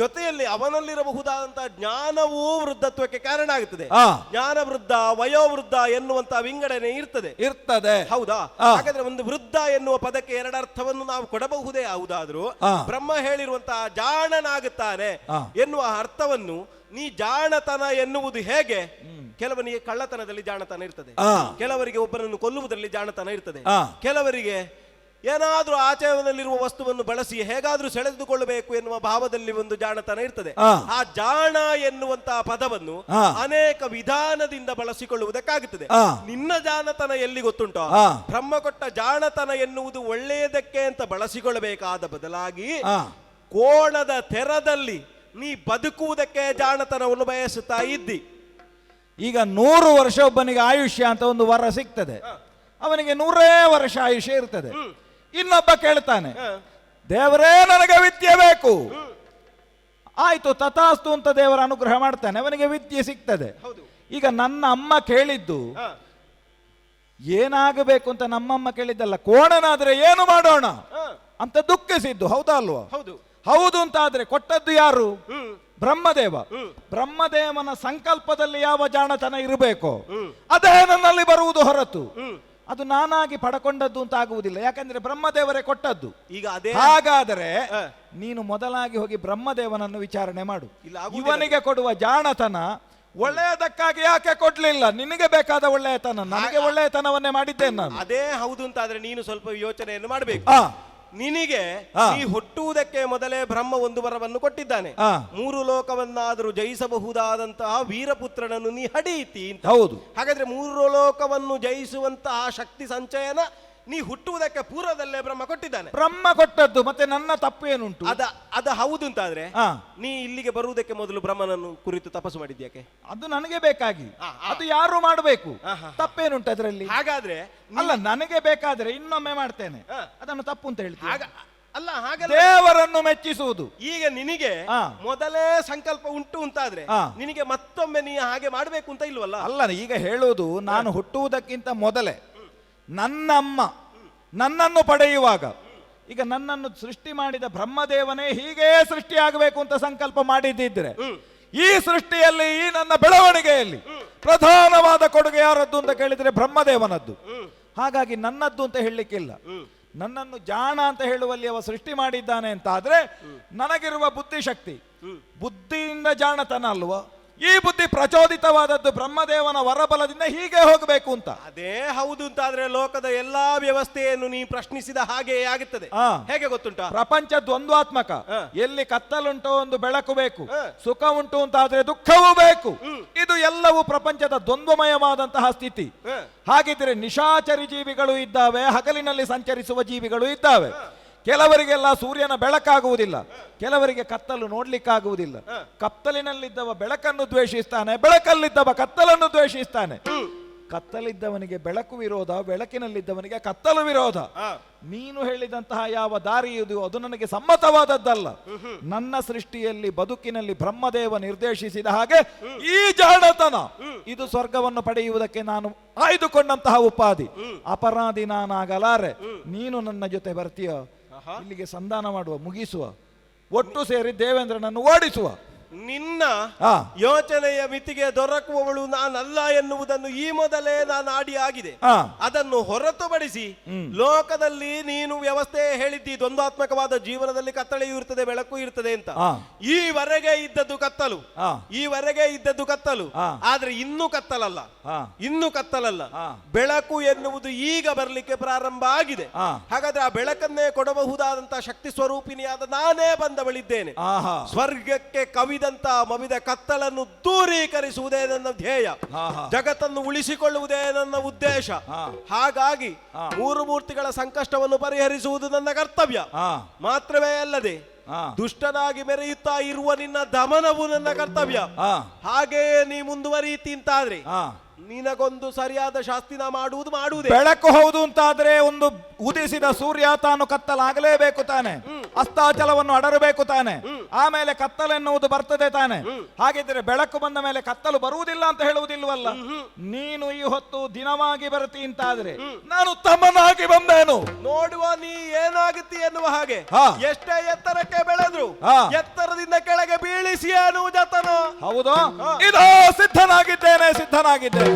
ಜೊತೆಯಲ್ಲಿ ಅವನಲ್ಲಿರಬಹುದಾದಂತಹ ಜ್ಞಾನವೂ ವೃದ್ಧತ್ವಕ್ಕೆ ಕಾರಣ ಆಗುತ್ತದೆ. ಜ್ಞಾನ ವೃದ್ಧ, ವಯೋವೃದ್ಧ ಎನ್ನುವಂತಹ ವಿಂಗಡಣೆ ಇರ್ತದೆ. ಹೌದಾ? ಹಾಗಾದ್ರೆ ಒಂದು ವೃದ್ಧ ಎನ್ನುವ ಪದಕ್ಕೆ 2 ಅರ್ಥವನ್ನು ನಾವು ಕೊಡಬಹುದೇ. ಹೌದಾದ್ರೂ ಬ್ರಹ್ಮ ಹೇಳಿರುವಂತಹ ಜಾಣನಾಗುತ್ತಾನೆ ಎನ್ನುವ ಅರ್ಥವನ್ನು ನೀ ಜಾಣತನ ಎನ್ನುವುದು ಹೇಗೆ? ಕೆಲವನಿಗೆ ಕಳ್ಳತನದಲ್ಲಿ ಜಾಣತನ ಇರ್ತದೆ, ಕೆಲವರಿಗೆ ಒಬ್ಬರನ್ನು ಕೊಲ್ಲುವುದರಲ್ಲಿ ಜಾಣತನ ಇರ್ತದೆ, ಕೆಲವರಿಗೆ ಏನಾದ್ರೂ ಆಚರಣೆಯಲ್ಲಿರುವ ವಸ್ತುವನ್ನು ಬಳಸಿ ಹೇಗಾದ್ರೂ ಸೆಳೆದುಕೊಳ್ಳಬೇಕು ಎನ್ನುವ ಭಾವದಲ್ಲಿ ಒಂದು ಜಾಣತನ ಇರ್ತದೆ. ಆ ಜಾಣ ಎನ್ನುವಂತಹ ಪದವನ್ನು ಅನೇಕ ವಿಧಾನದಿಂದ ಬಳಸಿಕೊಳ್ಳುವುದಕ್ಕಾಗುತ್ತದೆ. ನಿನ್ನ ಜಾಣತನ ಎಲ್ಲಿ ಗೊತ್ತುಂಟೋ? ಬ್ರಹ್ಮ ಕೊಟ್ಟ ಜಾಣತನ ಎನ್ನುವುದು ಒಳ್ಳೆಯದಕ್ಕೆ ಅಂತ ಬಳಸಿಕೊಳ್ಳಬೇಕಾದ ಬದಲಾಗಿ ಕೋಣದ ತೆರದಲ್ಲಿ ನೀ ಬದುಕುವುದಕ್ಕೆ ಜಾಣತನವನ್ನು ಬಯಸುತ್ತಾ ಇದ್ದಿ. ಈಗ 100 ವರ್ಷ ಒಬ್ಬನಿಗೆ ಆಯುಷ್ಯ ಅಂತ ಒಂದು ವರ ಸಿಗ್ತದೆ, ಅವನಿಗೆ 100 ವರ್ಷ ಆಯುಷ್ಯ ಇರ್ತದೆ. ಇನ್ನೊಬ್ಬ ಕೇಳ್ತಾನೆ, ದೇವರೇ ನನಗೆ ವಿದ್ಯೆ ಬೇಕು. ಆಯ್ತು, ತಥಾಸ್ತು ಅಂತ ದೇವರ ಅನುಗ್ರಹ ಮಾಡ್ತಾನೆ, ಅವನಿಗೆ ವಿದ್ಯೆ ಸಿಗ್ತದೆ. ಈಗ ನನ್ನ ಅಮ್ಮ ಕೇಳಿದ್ದು ಏನಾಗಬೇಕು ಅಂತ ನಮ್ಮಮ್ಮ ಕೇಳಿದ್ದಲ್ಲ, ಕೋಣನಾದ್ರೆ ಏನು ಮಾಡೋಣ ಅಂತ ದುಃಖಿಸಿದ್ದು. ಹೌದಾ ಅಲ್ವಾ? ಹೌದು ಅಂತಾದ್ರೆ ಕೊಟ್ಟದ್ದು ಯಾರು? ಬ್ರಹ್ಮದೇವ. ಬ್ರಹ್ಮದೇವನ ಸಂಕಲ್ಪದಲ್ಲಿ ಯಾವ ಜಾಣತನ ಇರಬೇಕೋ ಅದೇ ನನ್ನಲ್ಲಿ ಬರುವುದು ಹೊರತು ಅದು ನಾನಾಗಿ ಪಡ್ಕೊಂಡದ್ದು ಅಂತ ಆಗುವುದಿಲ್ಲ. ಯಾಕಂದ್ರೆ ಬ್ರಹ್ಮದೇವರೇ ಕೊಟ್ಟದ್ದು. ಈಗ ಹಾಗಾದರೆ ನೀನು ಮೊದಲಾಗಿ ಹೋಗಿ ಬ್ರಹ್ಮದೇವನನ್ನು ವಿಚಾರಣೆ ಮಾಡು. ಇವನಿಗೆ ಕೊಡುವ ಜಾಣತನ ಒಳ್ಳೆಯದಕ್ಕಾಗಿ ಯಾಕೆ ಕೊಡ್ಲಿಲ್ಲ? ನಿನಗೆ ಬೇಕಾದ ಒಳ್ಳೆಯತನ, ನನಗೆ ಒಳ್ಳೆಯತನವನ್ನೇ ಮಾಡಿದ್ದೇನೆ ನಾನು. ಅದೇ ಹೌದು ಅಂತಾದ್ರೆ ನೀನು ಸ್ವಲ್ಪ ಯೋಚನೆಯನ್ನು ಮಾಡಬೇಕು. ನಿನಗೆ ನೀ ಹುಟ್ಟುವುದಕ್ಕೆ ಮೊದಲೇ ಬ್ರಹ್ಮ ಒಂದು ವರವನ್ನು ಕೊಟ್ಟಿದ್ದಾನೆ. 3 ಲೋಕವನ್ನಾದರೂ ಜಯಿಸಬಹುದಾದಂತಹ ವೀರಪುತ್ರನನ್ನು ನೀ ಹಡಿಯಿತಿ ಅಂತ. ಹೌದು. ಹಾಗಾದ್ರೆ 3 ಲೋಕವನ್ನು ಜಯಿಸುವಂತಹ ಶಕ್ತಿ ಸಂಚಯನ ನೀ ಹುಟ್ಟುವುದಕ್ಕೆ ಪೂರ್ವದಲ್ಲೇ ಬ್ರಹ್ಮ ಕೊಟ್ಟಿದ್ದಾನೆ. ಬ್ರಹ್ಮ ಕೊಟ್ಟದ್ದು ಮತ್ತೆ ನನ್ನ ತಪ್ಪು ಏನುಂಟು? ಅದ ಹೌದು ಅಂತಾದ್ರೆ ನೀ ಇಲ್ಲಿಗೆ ಬರುವುದಕ್ಕೆ ಮೊದಲು ಬ್ರಹ್ಮನನ್ನು ಕುರಿತು ತಪಸ್ಸು ಮಾಡಿದ್ಯಾಕೆ? ಅದು ನನಗೆ ಬೇಕಾಗಿ, ಅದು ಯಾರು ಮಾಡಬೇಕು, ತಪ್ಪೇನುಂಟು ಅದರಲ್ಲಿ? ಹಾಗಾದ್ರೆ ಅಲ್ಲ, ನನಗೆ ಬೇಕಾದ್ರೆ ಇನ್ನೊಮ್ಮೆ ಮಾಡ್ತೇನೆ, ಅದನ್ನು ತಪ್ಪು ಅಂತ ಹೇಳ್ತೀನಿ. ಅಲ್ಲ, ಹಾಗೆ ದೇವರನ್ನು ಮೆಚ್ಚಿಸುವುದು. ಈಗ ನಿನಗೆ ಮೊದಲೇ ಸಂಕಲ್ಪ ಉಂಟು ಅಂತಾದ್ರೆ ನಿನಗೆ ಮತ್ತೊಮ್ಮೆ ನೀ ಹಾಗೆ ಮಾಡಬೇಕು ಅಂತ ಇಲ್ವಲ್ಲ? ಅಲ್ಲ, ಈಗ ಹೇಳೋದು ನಾನು ಹುಟ್ಟುವುದಕ್ಕಿಂತ ಮೊದಲೇ ನನ್ನಮ್ಮ ನನ್ನನ್ನು ಪಡೆಯುವಾಗ, ಈಗ ನನ್ನನ್ನು ಸೃಷ್ಟಿ ಮಾಡಿದ ಬ್ರಹ್ಮದೇವನೇ ಹೀಗೇ ಸೃಷ್ಟಿಯಾಗಬೇಕು ಅಂತ ಸಂಕಲ್ಪ ಮಾಡಿದ್ದಿದ್ರೆ ಈ ಸೃಷ್ಟಿಯಲ್ಲಿ, ಈ ನನ್ನ ಬೆಳವಣಿಗೆಯಲ್ಲಿ ಪ್ರಧಾನವಾದ ಕೊಡುಗೆ ಯಾರದ್ದು ಅಂತ ಕೇಳಿದ್ರೆ ಬ್ರಹ್ಮದೇವನದ್ದು. ಹಾಗಾಗಿ ನನ್ನದ್ದು ಅಂತ ಹೇಳಲಿಕ್ಕಿಲ್ಲ. ನನ್ನನ್ನು ಜಾಣ ಅಂತ ಹೇಳುವಲ್ಲಿ ಅವ ಸೃಷ್ಟಿ ಮಾಡಿದ್ದಾನೆ ಅಂತ ಆದ್ರೆ ನನಗಿರುವ ಬುದ್ಧಿಶಕ್ತಿ, ಬುದ್ಧಿಯಿಂದ ಜಾಣತನ ಅಲ್ವಾ? ಈ ಬುದ್ಧಿ ಪ್ರಚೋದಿತವಾದದ್ದು ಬ್ರಹ್ಮದೇವನ ವರಬಲದಿಂದ ಹೀಗೆ ಹೋಗಬೇಕು ಅಂತ. ಅದೇ ಹೌದು ಅಂತಾದ್ರೆ ಲೋಕದ ಎಲ್ಲಾ ವ್ಯವಸ್ಥೆಯನ್ನು ನೀ ಪ್ರಶ್ನಿಸಿದ ಹಾಗೆ ಆಗುತ್ತದೆ. ಹೇಗೆ ಗೊತ್ತುಂಟ? ಪ್ರಪಂಚ ದ್ವಂದ್ವಾತ್ಮಕ. ಎಲ್ಲಿ ಕತ್ತಲುಂಟು ಒಂದು ಬೆಳಕು ಬೇಕು, ಸುಖ ಉಂಟು ಅಂತಾದ್ರೆ ದುಃಖವೂ ಬೇಕು. ಇದು ಎಲ್ಲವೂ ಪ್ರಪಂಚದ ದ್ವಂದ್ವಮಯವಾದಂತಹ ಸ್ಥಿತಿ. ಹಾಗಿದ್ರೆ ನಿಶಾಚರಿ ಜೀವಿಗಳು ಇದ್ದಾವೆ, ಹಗಲಿನಲ್ಲಿ ಸಂಚರಿಸುವ ಜೀವಿಗಳು ಇದ್ದಾವೆ. ಕೆಲವರಿಗೆಲ್ಲ ಸೂರ್ಯನ ಬೆಳಕಾಗುವುದಿಲ್ಲ, ಕೆಲವರಿಗೆ ಕತ್ತಲು ನೋಡ್ಲಿಕ್ಕಾಗುವುದಿಲ್ಲ. ಕತ್ತಲಿನಲ್ಲಿದ್ದವ ಬೆಳಕನ್ನು ದ್ವೇಷಿಸ್ತಾನೆ, ಬೆಳಕಲ್ಲಿದ್ದವ ಕತ್ತಲನ್ನು ದ್ವೇಷಿಸ್ತಾನೆ. ಕತ್ತಲಿದ್ದವನಿಗೆ ಬೆಳಕು ವಿರೋಧ, ಬೆಳಕಿನಲ್ಲಿದ್ದವನಿಗೆ ಕತ್ತಲು ವಿರೋಧ. ನೀನು ಹೇಳಿದಂತಹ ಯಾವ ದಾರಿ ಇದೆಯೋ ಅದು ನನಗೆ ಸಮ್ಮತವಾದದ್ದಲ್ಲ. ನನ್ನ ಸೃಷ್ಟಿಯಲ್ಲಿ ಬದುಕಿನಲ್ಲಿ ಬ್ರಹ್ಮದೇವ ನಿರ್ದೇಶಿಸಿದ ಹಾಗೆ ಈ ಜಾಣತನ ಇದು ಸ್ವರ್ಗವನ್ನು ಪಡೆಯುವುದಕ್ಕೆ ನಾನು ಆಯ್ದುಕೊಂಡಂತಹ ಉಪಾಧಿ. ಅಪರಾಧಿ ನಾನಾಗಲಾರೆ. ನೀನು ನನ್ನ ಜೊತೆ ಬರ್ತೀಯ, ಇಲ್ಲಿಗೆ ಸಂಧಾನ ಮಾಡುವ, ಮುಗಿಸುವ, ಒಟ್ಟು ಸೇರಿ ದೇವೇಂದ್ರನನ್ನು ಓಡಿಸುವ. ನಿನ್ನ ಯೋಚನೆಯ ಮಿತಿಗೆ ದೊರಕುವವಳು ನಾನಲ್ಲ ಎನ್ನುವುದನ್ನು ಈ ಮೊದಲೇ ನಾನು ಆಡಿ ಆಗಿದೆ. ಅದನ್ನು ಹೊರತುಪಡಿಸಿ ಲೋಕದಲ್ಲಿ ನೀನು ವ್ಯವಸ್ಥೆ ಹೇಳಿದ್ದಿ, ದ್ವಂದ್ವಾತ್ಮಕವಾದ ಜೀವನದಲ್ಲಿ ಕತ್ತಲೆಯೂ ಇರ್ತದೆ, ಬೆಳಕು ಇರ್ತದೆ ಅಂತ. ಈವರೆಗೆ ಇದ್ದದ್ದು ಕತ್ತಲು, ಈವರೆಗೆ ಇದ್ದದ್ದು ಕತ್ತಲು. ಆದ್ರೆ ಇನ್ನೂ ಕತ್ತಲಲ್ಲ, ಇನ್ನೂ ಕತ್ತಲಲ್ಲ. ಬೆಳಕು ಎನ್ನುವುದು ಈಗ ಬರ್ಲಿಕ್ಕೆ ಪ್ರಾರಂಭ ಆಗಿದೆ. ಹಾಗಾದ್ರೆ ಆ ಬೆಳಕನ್ನೇ ಕೊಡಬಹುದಾದಂತಹ ಶಕ್ತಿ ಸ್ವರೂಪಿಣಿಯಾದ ನಾನೇ ಬಂದವಳಿದ್ದೇನೆ. ಸ್ವರ್ಗಕ್ಕೆ ಮವಿದ ಕತ್ತಲನ್ನು ದೂರೀಕರಿಸುವುದೇ ನನ್ನ ಧ್ಯೇಯ, ಜಗತ್ತನ್ನು ಉಳಿಸಿಕೊಳ್ಳುವುದೇ ನನ್ನ ಉದ್ದೇಶ. ಹಾಗಾಗಿ ಮೂರು ಮೂರ್ತಿಗಳ ಸಂಕಷ್ಟವನ್ನು ಪರಿಹರಿಸುವುದು ನನ್ನ ಕರ್ತವ್ಯ. ಮಾತ್ರವೇ ಅಲ್ಲದೆ ದುಷ್ಟನಾಗಿ ಮೆರೆಯುತ್ತಾ ಇರುವ ನಿನ್ನ ದಮನವು ನನ್ನ ಕರ್ತವ್ಯ. ಹಾಗೆಯೇ ನೀ ಮುಂದುವರಿಯುತ್ತಿ ಅಂತಾದ್ರೆ ನಿನಗೊಂದು ಸರಿಯಾದ ಶಾಸ್ತಿನ ಮಾಡುವುದೇ. ಬೆಳಕು ಹೌದು ಅಂತಾದ್ರೆ ಒಂದು ಉದಿಸಿದ ಸೂರ್ಯ ತಾನು ಕತ್ತಲಾಗಲೇಬೇಕು ತಾನೆ, ಅಸ್ತಾಚಲವನ್ನು ಅಡರಬೇಕು ತಾನೆ, ಆಮೇಲೆ ಕತ್ತಲೆನ್ನುವುದು ಬರ್ತದೆ ತಾನೆ. ಹಾಗಿದ್ರೆ ಬೆಳಕು ಬಂದ ಮೇಲೆ ಕತ್ತಲು ಬರುವುದಿಲ್ಲ ಅಂತ ಹೇಳುವುದಿಲ್ವಲ್ಲ. ನೀನು ಈ ಹೊತ್ತು ದಿನವಾಗಿ ಬರ್ತಿ ಅಂತಾದ್ರೆ ನಾನು ತಮ್ಮನಾಗಿ ಬಂದೇನು. ನೋಡುವ ನೀ ಏನಾಗುತ್ತಿ ಎನ್ನುವ ಹಾಗೆ. ಎಷ್ಟೇ ಎತ್ತರಕ್ಕೆ ಬೆಳೆದ್ರು ಎತ್ತರದಿಂದ ಕೆಳಗೆ ಬೀಳಿಸಿ ಅನ್ನುವ ಜತನ. ಹೌದು, ಇದೋ ಸಿದ್ಧನಾಗಿದ್ದೇನೆ, ಸಿದ್ಧನಾಗಿದ್ದೇನೆ.